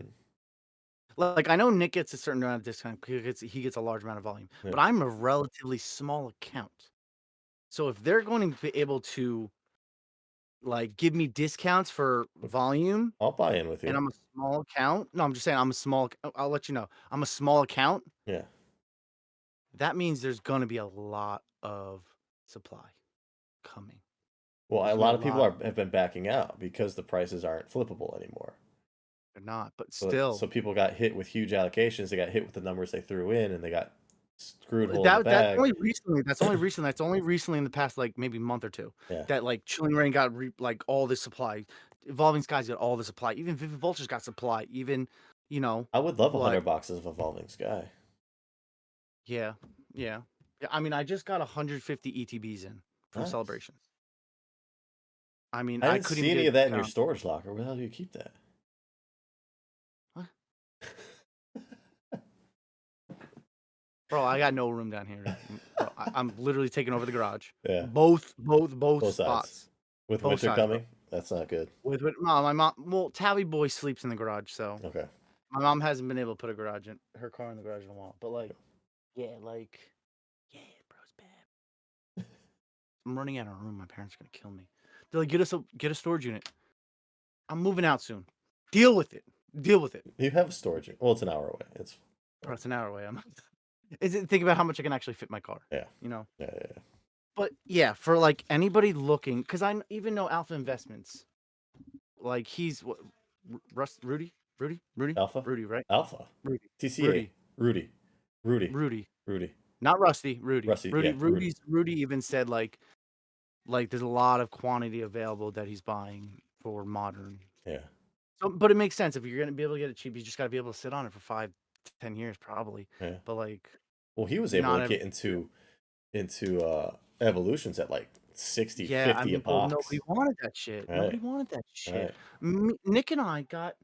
Speaker 2: Like I know Nick gets a certain amount of discount because he gets a large amount of volume,
Speaker 3: Yeah.
Speaker 2: but I'm a relatively small account. So if they're going to be able to like give me discounts for volume
Speaker 3: I'll buy in with
Speaker 2: and
Speaker 3: you.
Speaker 2: I'm a small account. No, I'm just saying I'm a small I'll let you know. I'm a small account.
Speaker 3: Yeah.
Speaker 2: That means there's going to be a lot of supply coming.
Speaker 3: Well,
Speaker 2: There's
Speaker 3: a
Speaker 2: gonna
Speaker 3: lot
Speaker 2: be
Speaker 3: of
Speaker 2: a
Speaker 3: people
Speaker 2: lot.
Speaker 3: have been backing out because the prices aren't flippable anymore.
Speaker 2: They're not, but
Speaker 3: So
Speaker 2: still.
Speaker 3: people got hit with huge allocations. They got hit with the numbers they threw in, and they got screwed holding the
Speaker 2: That's
Speaker 3: bag.
Speaker 2: only recently. That's only recently. That's only recently in the past like maybe month or two.
Speaker 3: Yeah.
Speaker 2: That like Chilling Reign got like all this supply. Evolving Skies got all the supply. Even Vivid Vultures got supply. Even
Speaker 3: I would love 100
Speaker 2: like
Speaker 3: boxes of Evolving Sky.
Speaker 2: yeah. I mean, I just got 150 ETBs in from
Speaker 3: Nice.
Speaker 2: celebrations. I mean,
Speaker 3: I
Speaker 2: I
Speaker 3: didn't
Speaker 2: couldn't
Speaker 3: see
Speaker 2: even
Speaker 3: any
Speaker 2: get
Speaker 3: of
Speaker 2: a
Speaker 3: that in your
Speaker 2: discount.
Speaker 3: storage locker. Where the hell do you keep that?
Speaker 2: What? Bro, I got no room down here. Bro, I'm literally taking over the garage.
Speaker 3: Yeah.
Speaker 2: Both
Speaker 3: Both
Speaker 2: spots.
Speaker 3: sides. With
Speaker 2: Both
Speaker 3: winter
Speaker 2: sides, bro.
Speaker 3: coming, that's not good.
Speaker 2: With no, my mom. Well, Tally Boy sleeps in the garage, so
Speaker 3: Okay.
Speaker 2: my mom hasn't been able to put her car in the garage in a while. But like, yeah, bro, it's bad. I'm running out of room. My parents are gonna kill me. They're like, get a storage unit. I'm moving out soon. Deal with it.
Speaker 3: You have a storage unit. Well, it's an hour away. It's
Speaker 2: Bro, it's an hour away. Think about how much I can actually fit in my car.
Speaker 3: yeah.
Speaker 2: You know.
Speaker 3: Yeah.
Speaker 2: But yeah, for like anybody looking, because I even know Alpha Investments. Like he's what, Rudy,
Speaker 3: Alpha?
Speaker 2: right?
Speaker 3: Alpha.
Speaker 2: Rudy,
Speaker 3: TCA. Rudy.
Speaker 2: not Rusty, Rudy.
Speaker 3: Rusty, yeah, Rudy.
Speaker 2: Rudy even said like there's a lot of quantity available that he's buying for modern.
Speaker 3: Yeah.
Speaker 2: So, but it makes sense if you're gonna be able to get it cheap, you just got to be able to sit on it for 5 to 10 years probably.
Speaker 3: Yeah.
Speaker 2: But like,
Speaker 3: Well, he was able
Speaker 2: not
Speaker 3: to get into evolutions at like 60,
Speaker 2: yeah,
Speaker 3: 50
Speaker 2: I
Speaker 3: a
Speaker 2: mean, well,
Speaker 3: box.
Speaker 2: nobody wanted that shit. Nobody
Speaker 3: Right.
Speaker 2: wanted that shit.
Speaker 3: Right.
Speaker 2: Nick and I got.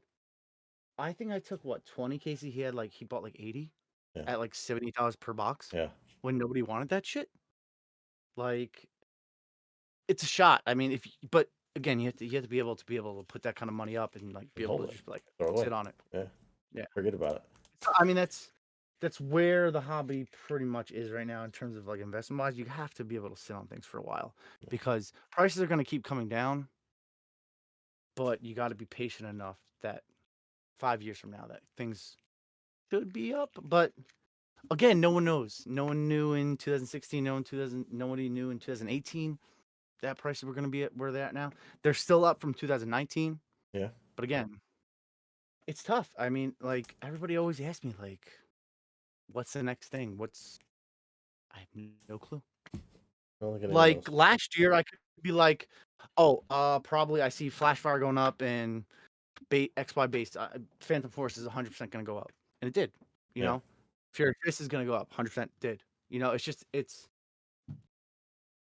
Speaker 2: I think I took what 20 cases. He bought like 80
Speaker 3: Yeah.
Speaker 2: at like $70 per box.
Speaker 3: Yeah.
Speaker 2: When nobody wanted that shit. Like, it's a shot. I mean, but again, you have to be able to put that kind of money up and like be able
Speaker 3: Hold
Speaker 2: to
Speaker 3: it.
Speaker 2: just like
Speaker 3: Throw it away.
Speaker 2: sit on it.
Speaker 3: Yeah.
Speaker 2: Yeah.
Speaker 3: Forget about it.
Speaker 2: So, I mean, that's where the hobby pretty much is right now in terms of like investment wise. You have to be able to sit on things for a while because prices are going to keep coming down. But you got to be patient enough that 5 years from now that things should be up. But again, no one knows. No one knew in 2016. Nobody knew in 2018 that prices were going to be at where they're at now. They're still up from 2019.
Speaker 3: Yeah.
Speaker 2: But again, it's tough. I mean, like everybody always asks me, like, what's the next thing? I have no clue. Like last year, I could be like, oh, probably I see Flashfire going up and XY base Phantom Force is 100% going to go up, and it did. You know, Fury Fist is going to go up, 100% did. You know, it's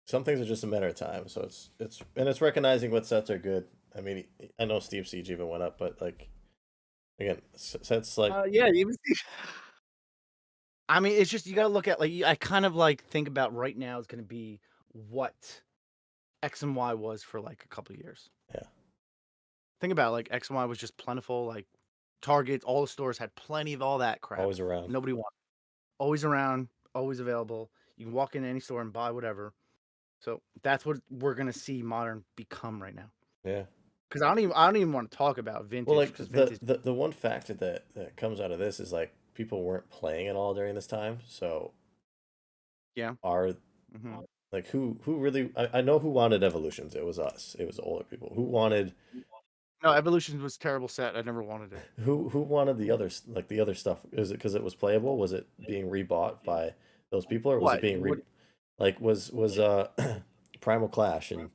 Speaker 3: some things are just a matter of time. So it's recognizing what sets are good. I mean, I know Steep Siege even went up, but like again, sets like
Speaker 2: yeah, even I mean, it's just you got to look at like I kind of like think about right now is going to be what X and Y was for like a couple of years.
Speaker 3: Yeah.
Speaker 2: Think about it, like X and Y was just plentiful. Like Target, all the stores had plenty of all that crap.
Speaker 3: Always around.
Speaker 2: Nobody wanted. Always around, always available. You can walk in any store and buy whatever. So that's what we're gonna see modern become right now.
Speaker 3: Yeah.
Speaker 2: Because I don't even want to talk about vintage.
Speaker 3: Well, like
Speaker 2: Because vintage,
Speaker 3: the one factor that comes out of this is like people weren't playing at all during this time. So
Speaker 2: yeah.
Speaker 3: are
Speaker 2: Mhm.
Speaker 3: like who really I know who wanted Evolutions. It was us. It was older people who wanted
Speaker 2: No, Evolution was a terrible set. I never wanted it.
Speaker 3: who wanted the others, like the other stuff. Is it because it was playable? Was it being rebought by those people, or was it
Speaker 2: What?
Speaker 3: being like was Primal Clash and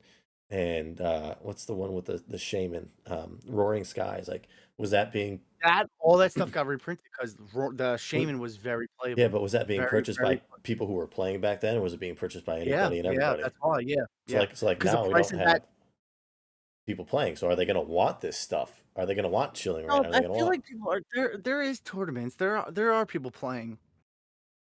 Speaker 3: what's the one with the shaman, Roaring Skies, like was that being
Speaker 2: All that stuff got reprinted because the Shaman was very playable.
Speaker 3: yeah, but was that being
Speaker 2: Very,
Speaker 3: purchased
Speaker 2: very
Speaker 3: by people who were playing back then, or was it being purchased by anybody and
Speaker 2: yeah,
Speaker 3: everybody?
Speaker 2: that's why. Yeah,
Speaker 3: So
Speaker 2: yeah.
Speaker 3: like
Speaker 2: Because the
Speaker 3: now we
Speaker 2: price
Speaker 3: don't
Speaker 2: of that.
Speaker 3: have people playing. So are they gonna want this stuff? Are they gonna want Chilling Reign?
Speaker 2: No,
Speaker 3: Are they
Speaker 2: I
Speaker 3: gonna
Speaker 2: feel
Speaker 3: want
Speaker 2: like people are there. There is tournaments. There are people playing.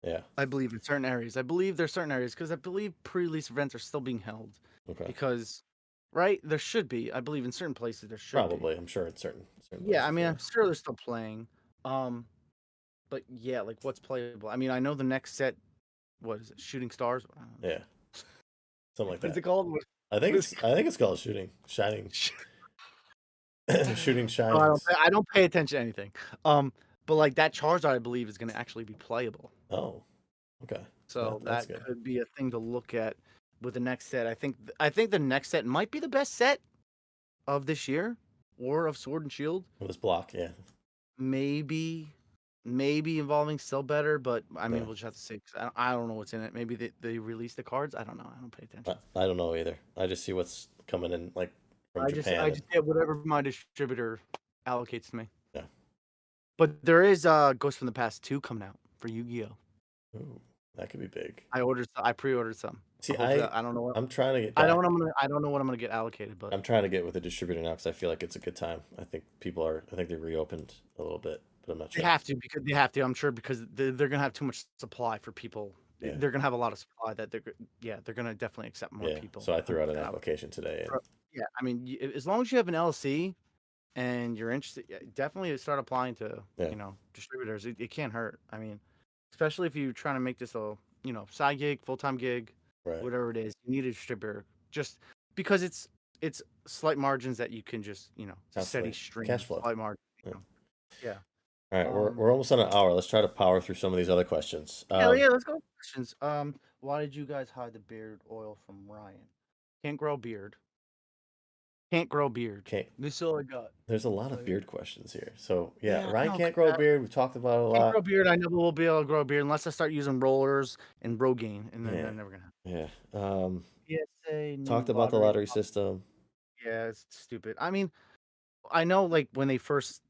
Speaker 3: yeah?
Speaker 2: I believe in certain areas. I believe there's certain areas because I believe pre-release events are still being held.
Speaker 3: Okay,
Speaker 2: Because, right, there should be. I believe in certain places there should be.
Speaker 3: probably. I'm sure it's certain
Speaker 2: Yeah, I
Speaker 3: places.
Speaker 2: mean,
Speaker 3: Yeah.
Speaker 2: I'm sure they're still playing. But yeah, like what's playable? I mean, I know the next set. What is it? Shooting Stars.
Speaker 3: Yeah, something like
Speaker 2: What's
Speaker 3: that.
Speaker 2: it called?
Speaker 3: I think it's called Shining. Shooting
Speaker 2: No,
Speaker 3: Shinings.
Speaker 2: I don't pay attention to anything. But like that Charizard, I believe, is going to actually be playable.
Speaker 3: Oh, okay.
Speaker 2: So
Speaker 3: That's
Speaker 2: that
Speaker 3: good.
Speaker 2: could be a thing to look at with the next set. I think the next set might be the best set of this year, or of Sword and Shield.
Speaker 3: With this block, yeah.
Speaker 2: Maybe involving still better, but I mean,
Speaker 3: Yeah.
Speaker 2: we'll just have to see. 'Cause I don't know what's in it. Maybe they release the cards. I don't know. I don't pay attention.
Speaker 3: I don't know either. I just see what's coming in like from Japan.
Speaker 2: I just get whatever my distributor allocates to me.
Speaker 3: Yeah.
Speaker 2: But there is Ghost from the Past 2 coming out for Yu-Gi-Oh.
Speaker 3: Ooh, that could be big.
Speaker 2: I pre-ordered some.
Speaker 3: See,
Speaker 2: I don't know what
Speaker 3: I'm trying to get.
Speaker 2: I
Speaker 3: Back.
Speaker 2: don't know what I'm gonna get allocated, but
Speaker 3: I'm trying to get with a distributor now because I feel like it's a good time. I think I think they reopened a little bit, but I'm not sure.
Speaker 2: they have to because they have to. I'm sure because they're gonna have too much supply for people.
Speaker 3: Yeah.
Speaker 2: They're gonna have a lot of supply that they're gonna definitely accept more people.
Speaker 3: So I threw out an application today. And...
Speaker 2: Yeah, I mean, as long as you have an LLC and you're interested, definitely start applying to distributors. It can't hurt. I mean, especially if you're trying to make this a side gig, full-time gig,
Speaker 3: right.
Speaker 2: Whatever it is, you need a distributor just because it's slight margins that you can just steady stream
Speaker 3: cash flow,
Speaker 2: slight margin. Yeah.
Speaker 3: All right, we're almost on an hour. Let's try to power through some of these other questions.
Speaker 2: Yeah, let's go with questions. Why did you guys hide the beard oil from Ryan? Can't grow beard. This is all I got.
Speaker 3: There's a lot of beard questions here. So
Speaker 2: Yeah,
Speaker 3: Ryan can't grow a beard. We've talked about it a lot.
Speaker 2: Can't grow a beard. I never will be able to grow a beard unless I start using rollers and Rogaine, and then I'm never gonna.
Speaker 3: Yeah.
Speaker 2: PSA.
Speaker 3: Talked about the lottery system.
Speaker 2: Yeah, it's stupid. I mean, I know like when they pushed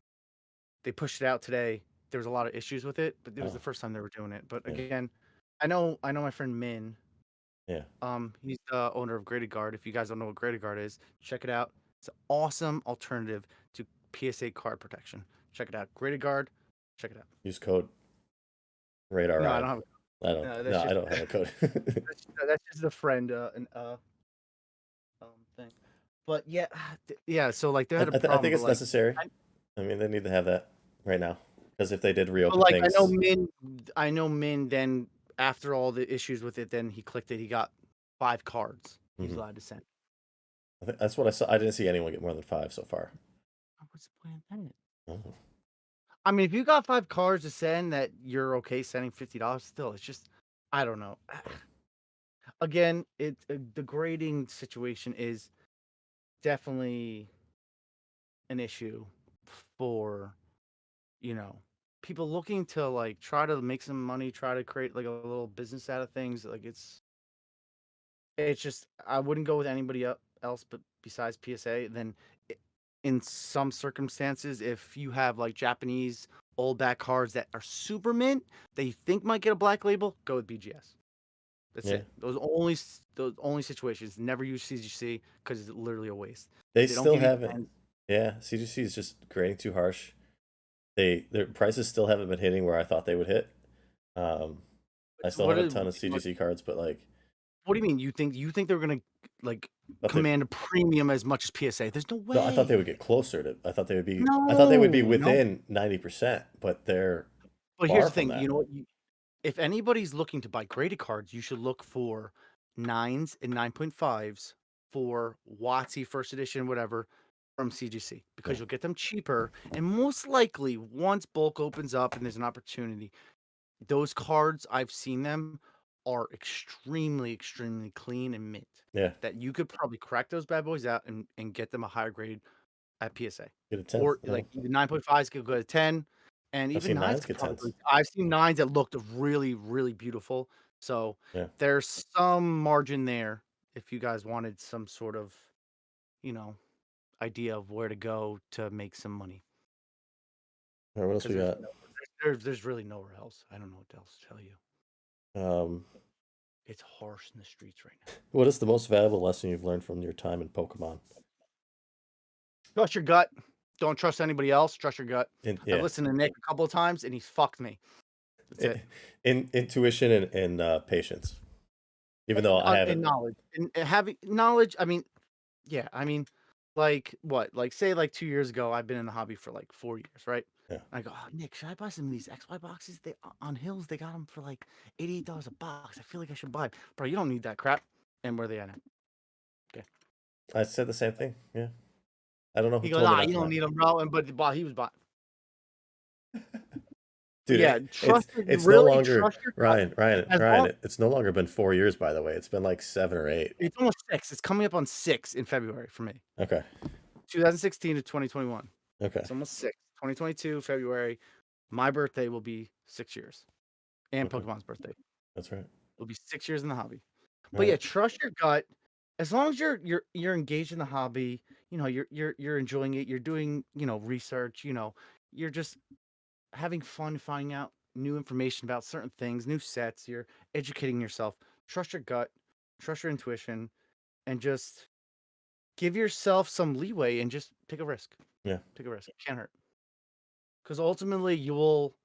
Speaker 2: it out today, there was a lot of issues with it, but it was the first time they were doing it. But again, I know my friend Min.
Speaker 3: Yeah.
Speaker 2: He's the owner of Graded Guard. If you guys don't know what Graded Guard is, check it out. It's an awesome alternative to PSA card protection. Check it out. Graded Guard. Check it out.
Speaker 3: Use code Radar.
Speaker 2: No, I don't have.
Speaker 3: I don't have a code.
Speaker 2: that's just a friend thing. But yeah. So like they had a problem.
Speaker 3: I think it's necessary. I mean, they need to have that right now because if they did reopen things,
Speaker 2: I know Min. Then after all the issues with it, then he clicked it. He got 5 cards. He's allowed to send.
Speaker 3: I think that's what I saw. I didn't see anyone get more than 5 so far.
Speaker 2: What's the plan then? Oh. I mean, if you got 5 cards to send, that you're okay sending $50. Still, it's just I don't know. Again, the grading situation is definitely an issue for people looking to like try to make some money, try to create like a little business out of things. Like it's just I wouldn't go with anybody else but besides PSA. Then in some circumstances, if you have like Japanese old back cards that are super mint that you think might get a black label, go with BGS. That's it. Those only situations. Never use CGC because it's literally a waste.
Speaker 3: They still haven't. Yeah, CGC is just grading too harsh. Their prices still haven't been hitting where I thought they would hit. I still have a ton of CGC cards, but like
Speaker 2: What do you mean? You think they're gonna like
Speaker 3: But they,
Speaker 2: command a premium as much as PSA? There's no
Speaker 3: no, I thought they would
Speaker 2: way.
Speaker 3: get closer to. I thought they would be
Speaker 2: No, no.
Speaker 3: within 90%, but they're
Speaker 2: But here's
Speaker 3: far
Speaker 2: the
Speaker 3: from
Speaker 2: thing. You
Speaker 3: that.
Speaker 2: know what? If anybody's looking to buy graded cards, you should look for 9s and 9.5s for WotC first edition, whatever, from CGC because
Speaker 3: Yeah.
Speaker 2: you'll get them cheaper. And most likely, once bulk opens up and there's an opportunity, those cards, I've seen them, are extremely, extremely clean and mint.
Speaker 3: Yeah.
Speaker 2: That you could probably crack those bad boys out and get them a higher grade at PSA.
Speaker 3: Get a 10.
Speaker 2: Or
Speaker 3: Yeah.
Speaker 2: like the 9.5s could go to 10. And
Speaker 3: I've
Speaker 2: even
Speaker 3: seen
Speaker 2: 9s
Speaker 3: 9s
Speaker 2: could
Speaker 3: get 10s.
Speaker 2: probably. I've seen 9s that looked really, really beautiful. So
Speaker 3: Yeah.
Speaker 2: there's some margin there if you guys wanted some sort of, idea of where to go to make some money.
Speaker 3: All right, what else we
Speaker 2: Because
Speaker 3: got?
Speaker 2: there's really nowhere else. I don't know what else to tell you. It's harsh in the streets right now.
Speaker 3: What is the most valuable lesson you've learned from your time in Pokemon?
Speaker 2: Trust your gut. Don't trust anybody else. Trust your gut.
Speaker 3: Yeah.
Speaker 2: I've listened to Nick a couple of times and he's fucked me. That's it.
Speaker 3: Intuition and patience. Even though I haven't.
Speaker 2: And knowledge. And having knowledge, I mean, yeah, I mean, like what? Like say like 2 years ago, I've been in the hobby for like 4 years, right?
Speaker 3: Yeah.
Speaker 2: I go, oh, Nick, should I buy some of these XY boxes? They on Hills, they got them for like $88 a box. I feel like I should buy 'em. Bro, you don't need that crap. And where are they at now? Okay.
Speaker 3: I said the same thing. Yeah. I don't know who
Speaker 2: He goes,
Speaker 3: told me not
Speaker 2: you
Speaker 3: to
Speaker 2: don't
Speaker 3: buy.
Speaker 2: need them, bro. And but he was buying.
Speaker 3: Dude,
Speaker 2: Yeah,
Speaker 3: it's
Speaker 2: really
Speaker 3: no longer
Speaker 2: trust your gut.
Speaker 3: Ryan. It's no longer been 4 years, by the way. It's been like 7 or 8.
Speaker 2: It's almost 6. It's coming up on 6 in February for me.
Speaker 3: Okay.
Speaker 2: 2016 to 2021.
Speaker 3: Okay.
Speaker 2: It's almost 6. 2022 February. My birthday will be 6 years, and
Speaker 3: Okay.
Speaker 2: Pokemon's birthday.
Speaker 3: That's right.
Speaker 2: It'll be 6 years in the hobby. But
Speaker 3: Right.
Speaker 2: yeah, trust your gut. As long as you're engaged in the hobby, you're enjoying it. You're doing research. You're just having fun finding out new information about certain things, new sets. You're educating yourself. Trust your gut. Trust your intuition, and just give yourself some leeway and just take a risk.
Speaker 3: Yeah.
Speaker 2: Take a risk. It can't hurt. Because ultimately, you will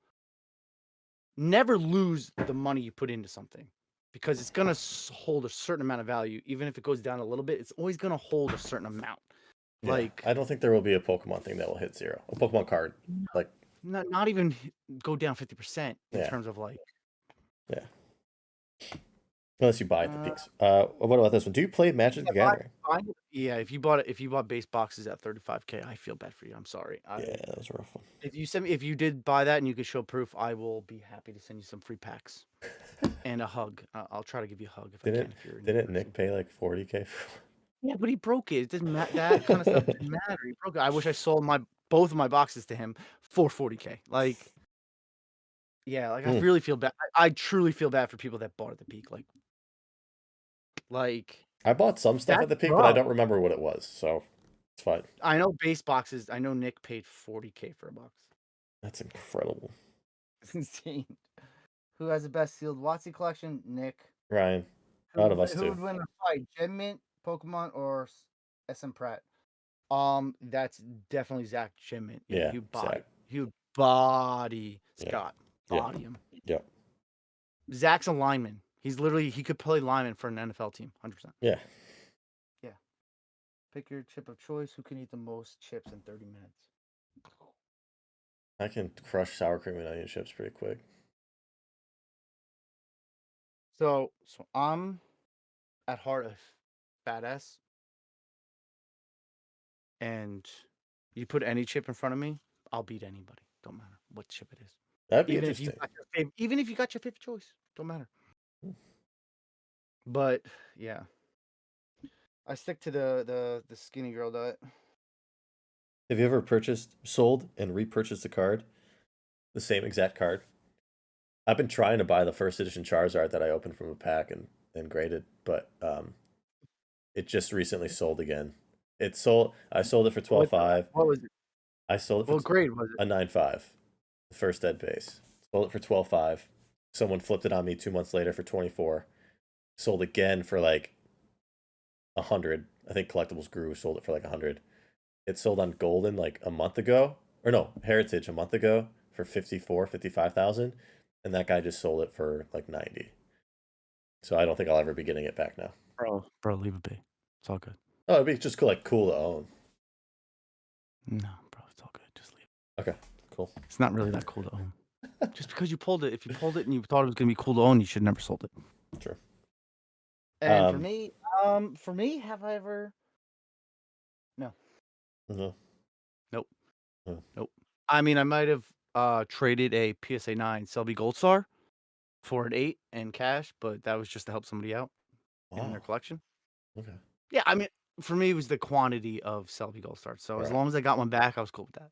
Speaker 2: never lose the money you put into something because it's going to hold a certain amount of value. Even if it goes down a little bit, it's always going to hold a certain amount.
Speaker 3: Yeah.
Speaker 2: Like,
Speaker 3: I don't think there will be a Pokemon thing that will hit 0. A Pokemon card. Like,
Speaker 2: not even go down 50% in
Speaker 3: Yeah.
Speaker 2: terms of like.
Speaker 3: yeah. Unless you buy at the peaks. What about this one? Do you play Magic the Gathering?
Speaker 2: Yeah, if you bought base boxes at $35K, I feel bad for you. I'm sorry.
Speaker 3: Yeah, that was a rough one.
Speaker 2: If you did buy that and you could show proof, I will be happy to send you some free packs and a hug. I'll try to give you a hug if I can. If you're
Speaker 3: Didn't Nick pay like 40K?
Speaker 2: Yeah, but he broke it. It didn't matter. That kind of stuff didn't matter. He broke it. I wish I sold both of my boxes to him for 40K. Like, yeah, like I really feel bad. I truly feel bad for people that bought at the peak. Like
Speaker 3: I bought some stuff at the peak, but I don't remember what it was, so it's fine.
Speaker 2: I know base boxes. I know Nick paid 40K for a box.
Speaker 3: That's incredible.
Speaker 2: It's insane. Who has the best sealed WotC collection? Nick.
Speaker 3: Ryan. Out of us
Speaker 2: Who
Speaker 3: two.
Speaker 2: would win a fight? Gem Mint, Pokemon, or SM Pratt? That's definitely Zach Gem Mint.
Speaker 3: Yeah,
Speaker 2: He would body
Speaker 3: Yeah.
Speaker 2: Scott.
Speaker 3: Yeah.
Speaker 2: Body him.
Speaker 3: Yep.
Speaker 2: Zach's a lineman. He could play lineman for an NFL team, 100%.
Speaker 3: Yeah.
Speaker 2: Yeah. Pick your chip of choice. Who can eat the most chips in 30 minutes?
Speaker 3: I can crush sour cream and onion chips pretty quick.
Speaker 2: So I'm at heart a fat ass. And you put any chip in front of me, I'll beat anybody. Don't matter what chip it is.
Speaker 3: That'd be
Speaker 2: Even
Speaker 3: interesting.
Speaker 2: even if you got your favorite choice, don't matter. But yeah, I stick to the skinny girl diet.
Speaker 3: Have you ever sold, and repurchased a card? The same exact card? I've been trying to buy the first edition Charizard that I opened from a pack and graded, but it just recently sold again. I sold it for $12.5.
Speaker 2: What was it?
Speaker 3: I sold it for
Speaker 2: What grade was it?
Speaker 3: a 9.5. The first ed base. Sold it for $12.5. Someone flipped it on me 2 months later for $24. Sold again for like $100. I think Collectibles Grew sold it for like $100. It sold on Golden like a month ago, or no, Heritage a month ago for $55,000, and that guy just sold it for like $90. So I don't think I'll ever be getting it back now.
Speaker 2: Bro, leave it be. It's all good.
Speaker 3: Oh, it'd be just cool, cool to own.
Speaker 2: No, bro, it's all good. Just leave it.
Speaker 3: Okay, cool.
Speaker 2: It's not really that cool to own. Just because you pulled it, if you pulled it and you thought it was gonna be cool to own, you should never sold it.
Speaker 3: True.
Speaker 2: And for me, have I ever? No.
Speaker 3: No.
Speaker 2: Nope.
Speaker 3: Oh.
Speaker 2: Nope. I mean, I might have traded a PSA 9 Selby Gold Star for an 8 in cash, but that was just to help somebody out in their collection.
Speaker 3: Okay.
Speaker 2: Yeah, I mean, for me, it was the quantity of Selby Gold Stars. So as long as I got one back, I was cool with that.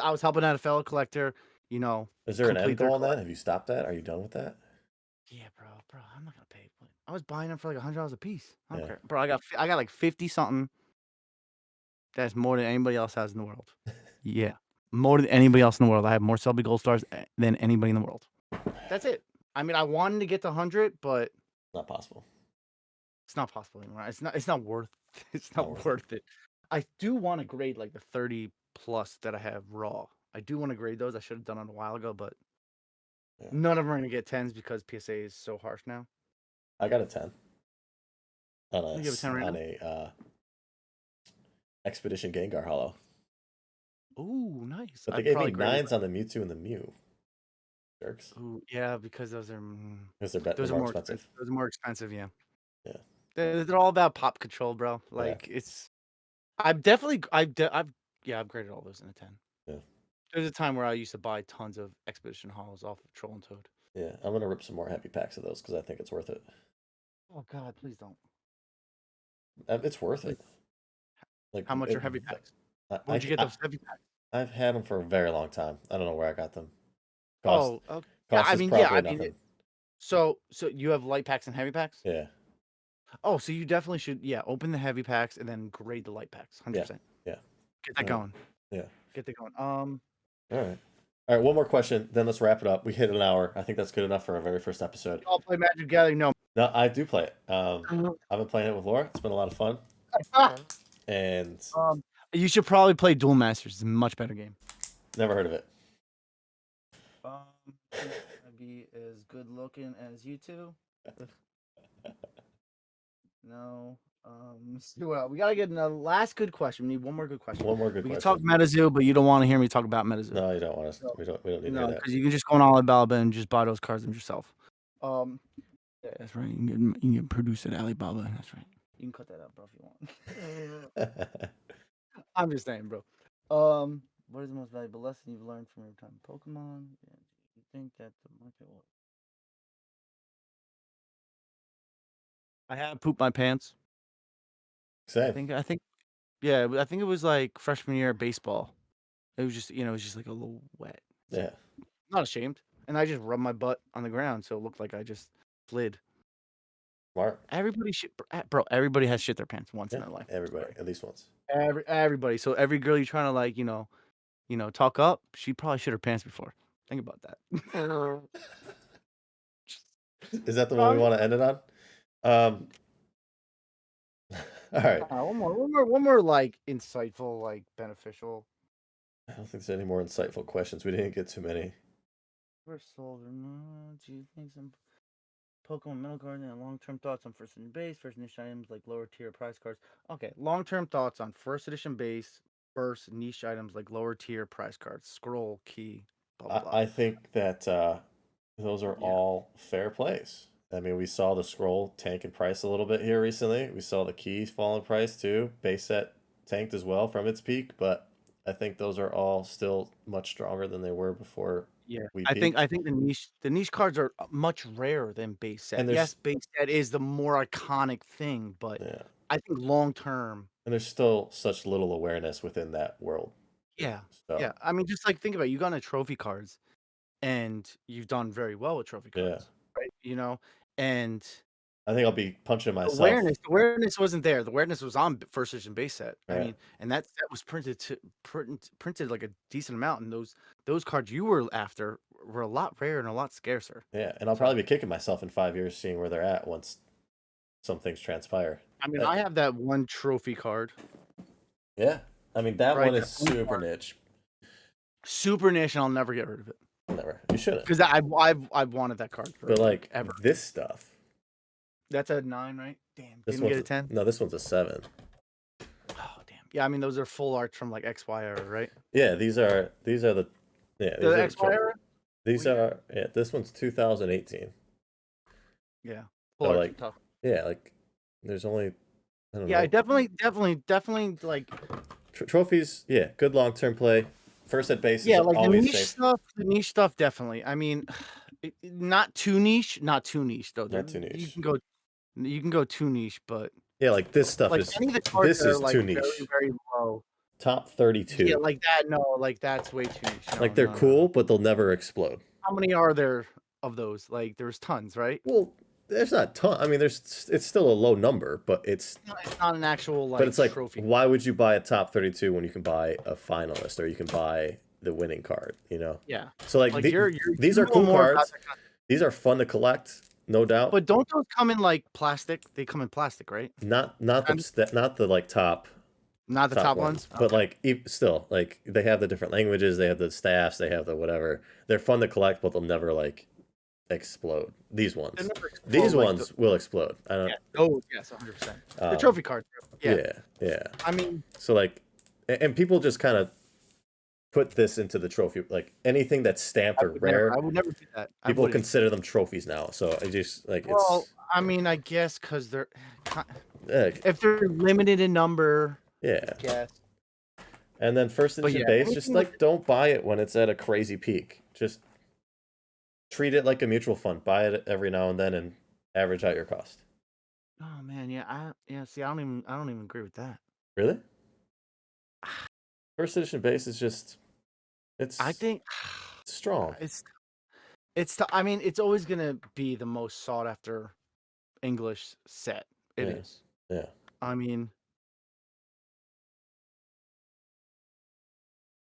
Speaker 2: I was helping out a fellow collector, you know.
Speaker 3: Is there an
Speaker 2: complete
Speaker 3: end
Speaker 2: their
Speaker 3: goal on that? Have you stopped that? Are you done with that?
Speaker 2: Yeah, bro, I'm not gonna pay. I was buying them for like $100 a piece. I don't
Speaker 3: Yeah.
Speaker 2: care, bro. I got like 50 something. That's more than anybody else has in the world. Yeah, more than anybody else in the world. I have more Selby Gold Stars than anybody in the world. That's it. I mean, I wanted to get to 100, but
Speaker 3: Not possible.
Speaker 2: it's not possible anymore. It's not worth. It's not
Speaker 3: Not
Speaker 2: worth it. I do want to grade like the 30 plus that I have raw. I do want to grade those. I should have done it a while ago, but none of them are gonna get 10s because PSA is so harsh now.
Speaker 3: I got a 10 on
Speaker 2: You have a 10 right
Speaker 3: on
Speaker 2: now?
Speaker 3: a Expedition Gengar Hollow.
Speaker 2: Ooh, nice.
Speaker 3: But they gave me 9s on the Mewtwo and the Mew. Jerks.
Speaker 2: Ooh, yeah, because those are
Speaker 3: Because they're
Speaker 2: those are
Speaker 3: more
Speaker 2: more
Speaker 3: expensive.
Speaker 2: Those are more expensive, yeah.
Speaker 3: Yeah.
Speaker 2: They're all about pop control, bro. Like it's I've graded all those in a 10.
Speaker 3: Yeah.
Speaker 2: There's a time where I used to buy tons of Expedition Hollows off of Troll and Toad.
Speaker 3: Yeah, I'm gonna rip some more heavy packs of those because I think it's worth it.
Speaker 2: Oh God, please don't.
Speaker 3: It's worth it. Like,
Speaker 2: how much are heavy packs? Where'd you get those heavy packs?
Speaker 3: I've had them for a very long time. I don't know where I got them.
Speaker 2: Okay.
Speaker 3: Cost
Speaker 2: I
Speaker 3: is
Speaker 2: mean,
Speaker 3: probably nothing.
Speaker 2: So you have light packs and heavy packs?
Speaker 3: Yeah.
Speaker 2: Oh, so you definitely should, open the heavy packs and then grade the light packs, 100%.
Speaker 3: Yeah.
Speaker 2: Get that going.
Speaker 3: Yeah.
Speaker 2: Get that going.
Speaker 3: All right, one more question, then let's wrap it up. We hit an hour. I think that's good enough for our very first episode.
Speaker 2: I'll play Magic Gathering. No,
Speaker 3: I do play it. I've been playing it with Laura. It's been a lot of fun. And
Speaker 2: you should probably play Duel Masters. It's a much better game.
Speaker 3: Never heard of it.
Speaker 2: I'd be as good looking as you two. No. Let's do it. We gotta get a last good question. We need one more good question.
Speaker 3: One more good
Speaker 2: we
Speaker 3: question.
Speaker 2: We can talk MetaZoo, but you don't want to hear me talk about MetaZoo.
Speaker 3: No, you don't want us. So, we don't need to hear that.
Speaker 2: Because you can just go on Alibaba and just buy those cards yourself. Yeah, that's right. You can get produced at Alibaba. That's right. You can cut that out, bro, if you want. I'm just saying, bro. What is the most valuable lesson you've learned from your time in Pokemon? Yeah, you think that the market will? I have pooped my pants.
Speaker 3: Same.
Speaker 2: I think it was like freshman year of baseball. It was just, like a little wet.
Speaker 3: Yeah.
Speaker 2: I'm not ashamed. And I just rubbed my butt on the ground, so it looked like I just slid.
Speaker 3: Smart.
Speaker 2: Everybody has shit their pants once in their life.
Speaker 3: Everybody, at least once.
Speaker 2: Everybody. So every girl you're trying to talk up, she probably shit her pants before. Think about that.
Speaker 3: Is that the one we want to end it on? All right.
Speaker 2: One more like insightful, like beneficial.
Speaker 3: I don't think there's any more insightful questions. We didn't get too many.
Speaker 2: First sold or not? Do you think some Pokemon Metal Garden and long-term thoughts on first edition base, first niche items like lower tier prize cards? Okay, long-term thoughts on first edition base, first niche items like lower tier prize cards, scroll, key, blah, blah, blah.
Speaker 3: I think that those are all fair plays. I mean, we saw the scroll tank in price a little bit here recently. We saw the keys fall in price too. Base set tanked as well from its peak, but I think those are all still much stronger than they were before.
Speaker 2: Yeah, I think the niche cards are much rarer than base set. Yes, base set is the more iconic thing, but I think long term.
Speaker 3: And there's still such little awareness within that world.
Speaker 2: Yeah, yeah. I mean, just like think about it. You got into trophy cards, and you've done very well with trophy cards, right? And
Speaker 3: I think I'll be punching myself.
Speaker 2: Awareness wasn't there. The awareness was on first edition base set. I mean, and that set was printed like a decent amount, and those cards you were after were a lot rarer and a lot scarcer.
Speaker 3: Yeah, and I'll probably be kicking myself in 5 years seeing where they're at once some things transpire.
Speaker 2: I mean, I have that one trophy card.
Speaker 3: Yeah, I mean that one is super niche.
Speaker 2: Super niche, and I'll never get rid of it.
Speaker 3: Never. You shouldn't.
Speaker 2: Because I've wanted that card for
Speaker 3: but like
Speaker 2: ever.
Speaker 3: This stuff
Speaker 2: That's a 9, right? Damn,
Speaker 3: This
Speaker 2: didn't we
Speaker 3: one's
Speaker 2: get a 10?
Speaker 3: no, this one's a 7.
Speaker 2: Oh, damn. Yeah, I mean those are full arts from like XY era, right?
Speaker 3: Yeah, these are the yeah, these
Speaker 2: The
Speaker 3: are the
Speaker 2: XY era?
Speaker 3: these
Speaker 2: What year?
Speaker 3: are yeah, this one's 2018.
Speaker 2: Yeah. Full
Speaker 3: So
Speaker 2: arts are
Speaker 3: like
Speaker 2: tough.
Speaker 3: yeah, like there's only I don't
Speaker 2: Yeah, I
Speaker 3: know.
Speaker 2: definitely like
Speaker 3: Trophies, yeah, good long-term play. First at base is
Speaker 2: yeah, like
Speaker 3: always safe.
Speaker 2: the niche stuff definitely. I mean, not too niche though.
Speaker 3: Not too
Speaker 2: You
Speaker 3: niche.
Speaker 2: can go too niche, but
Speaker 3: Yeah, like this stuff
Speaker 2: like
Speaker 3: is
Speaker 2: any of the cards that are like
Speaker 3: too
Speaker 2: very
Speaker 3: niche.
Speaker 2: very low.
Speaker 3: Top
Speaker 2: Yeah,
Speaker 3: 32.
Speaker 2: like that. No, like that's way too niche.
Speaker 3: Like they're
Speaker 2: No.
Speaker 3: cool, but they'll never explode.
Speaker 2: How many are there of those? Like there's tons, right?
Speaker 3: Well, there's not ton. I mean, it's still a low number, but it's
Speaker 2: It's not an actual
Speaker 3: but
Speaker 2: like
Speaker 3: it's like
Speaker 2: trophy.
Speaker 3: why would you buy a top 32 when you can buy a finalist or you can buy the winning card,
Speaker 2: Yeah.
Speaker 3: So like,
Speaker 2: Like
Speaker 3: these
Speaker 2: you
Speaker 3: are
Speaker 2: know
Speaker 3: cool
Speaker 2: more about
Speaker 3: cards.
Speaker 2: that kind of-
Speaker 3: These are fun to collect, no doubt.
Speaker 2: But don't those come in like plastic? They come in plastic, right?
Speaker 3: Not
Speaker 2: And
Speaker 3: the like top
Speaker 2: not the top ones.
Speaker 3: but
Speaker 2: Okay.
Speaker 3: like still like they have the different languages, they have the staffs, they have the whatever. They're fun to collect, but they'll never like explode. These ones,
Speaker 2: They never explode
Speaker 3: these
Speaker 2: like
Speaker 3: ones will explode. I don't.
Speaker 2: yeah. Oh yes, 100%. The
Speaker 3: Um,
Speaker 2: trophy cards. Yeah.
Speaker 3: yeah.
Speaker 2: I mean,
Speaker 3: So like, and people just kind of put this into the trophy, like anything that's stamped or rare.
Speaker 2: I would never do that. I
Speaker 3: People
Speaker 2: wouldn't.
Speaker 3: consider them trophies now. So I just like
Speaker 2: Well,
Speaker 3: it's
Speaker 2: I mean, I guess because they're
Speaker 3: eh,
Speaker 2: if they're limited in number.
Speaker 3: yeah.
Speaker 2: I guess.
Speaker 3: And then first
Speaker 2: But
Speaker 3: edition
Speaker 2: yeah,
Speaker 3: base, just
Speaker 2: anything
Speaker 3: like don't buy it when it's at a crazy peak. Just treat it like a mutual fund. Buy it every now and then and average out your cost.
Speaker 2: Oh man, yeah, See, I don't even agree with that.
Speaker 3: Really? First edition base is just
Speaker 2: I think
Speaker 3: strong.
Speaker 2: I mean, it's always gonna be the most sought after English set. It is.
Speaker 3: Yeah.
Speaker 2: I mean,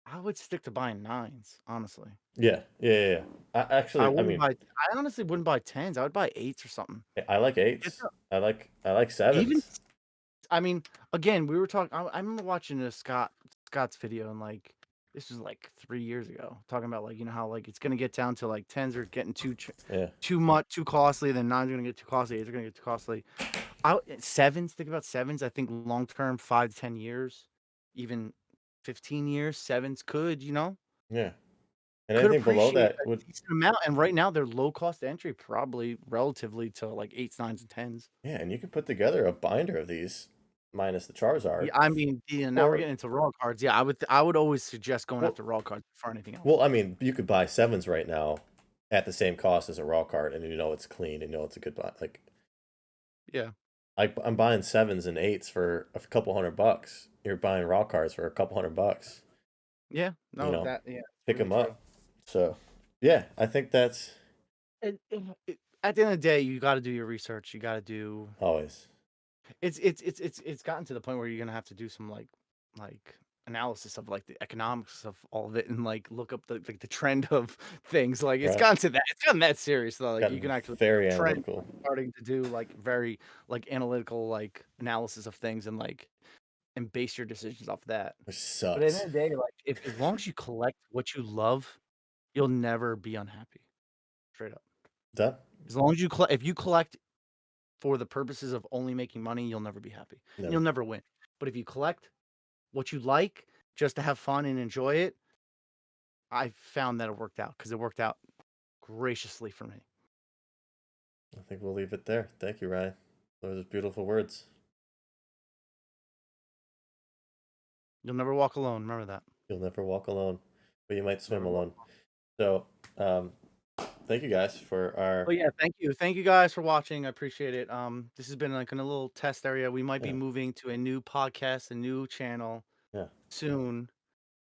Speaker 2: I would stick to buying 9s, honestly.
Speaker 3: Yeah. I
Speaker 2: honestly wouldn't buy 10s. I would buy 8s or something.
Speaker 3: I like 8s. I like 7s.
Speaker 2: Even, I mean, again, we were talking. I remember watching a Scott's video, and like this was like 3 years ago, talking about like how like it's gonna get down to like 10s are getting too costly, then 9s are gonna get too costly, 8s are gonna get too costly. 7s, think about 7s. I think long term, 5 to 10 years, even 15 years, 7s could,
Speaker 3: Yeah. And
Speaker 2: could
Speaker 3: anything below
Speaker 2: appreciate
Speaker 3: that
Speaker 2: a
Speaker 3: would
Speaker 2: decent amount. And right now they're low cost entry, probably relatively to like 8s, 9s, and 10s.
Speaker 3: yeah, and you can put together a binder of these minus the Charizard.
Speaker 2: Yeah, I mean, now we're getting into raw cards. Yeah, I would always suggest going after raw cards before anything else.
Speaker 3: Well, I mean, you could buy 7s right now at the same cost as a raw card, and it's clean, and it's a good buy. Like,
Speaker 2: yeah,
Speaker 3: I'm buying 7s and 8s for a couple $100. You're buying raw cards for a couple $100.
Speaker 2: Yeah, no,
Speaker 3: pick them up. So, yeah, I think that's
Speaker 2: at the end of the day, you got to do your research. You got to do
Speaker 3: always.
Speaker 2: It's gotten to the point where you're gonna have to do some like analysis of like the economics of all of it and like look up the trend of things. Like it's gotten that serious though. Like you can actually
Speaker 3: very analytical.
Speaker 2: Starting to do like very like analytical like analysis of things and base your decisions off that.
Speaker 3: Which sucks.
Speaker 2: But at the end of the day, like as long as you collect what you love, you'll never be unhappy. Straight up.
Speaker 3: That
Speaker 2: as long as if you collect for the purposes of only making money, you'll never be happy. You'll never win. But if you collect what you like just to have fun and enjoy it, I found that it worked out because it worked out graciously for me.
Speaker 3: I think we'll leave it there. Thank you, Ryan. Those are beautiful words.
Speaker 2: You'll never walk alone. Remember that.
Speaker 3: You'll never walk alone, but you might swim alone. So, thank you guys for our.
Speaker 2: Oh yeah, thank you guys for watching. I appreciate it. This has been like in a little test area. We might be moving to a new podcast, a new channel. Soon.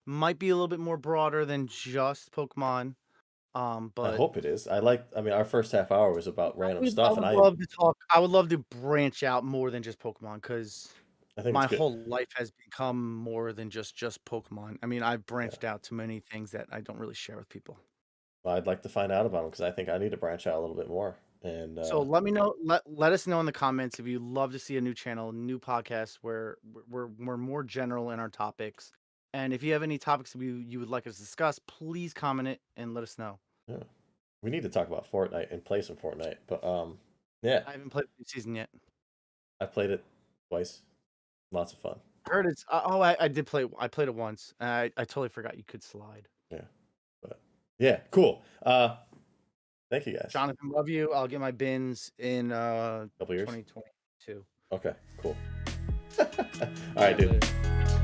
Speaker 2: Might be a little bit more broader than just Pokemon. But
Speaker 3: I hope it is. I mean, our first half hour was about random stuff, and
Speaker 2: I would love to branch out more than just Pokemon because my whole life has become more than just Pokemon. I mean, I've branched out to many things that I don't really share with people.
Speaker 3: Well, I'd like to find out about them because I think I need to branch out a little bit more. And
Speaker 2: so let me know. Let us know in the comments if you'd love to see a new channel, new podcast where we're more general in our topics. And if you have any topics you would like us to discuss, please comment it and let us know.
Speaker 3: Yeah, we need to talk about Fortnite and play some Fortnite. But Yeah,
Speaker 2: I haven't played the new season yet.
Speaker 3: I played it twice. Lots of fun.
Speaker 2: I heard it's I did play. I played it once. And I totally forgot you could slide.
Speaker 3: Yeah, but yeah, cool. Thank you guys.
Speaker 2: Jonathan, love you. I'll get my bins in
Speaker 3: Couple years.
Speaker 2: 2022.
Speaker 3: Okay, cool. All right, dude.
Speaker 2: Later.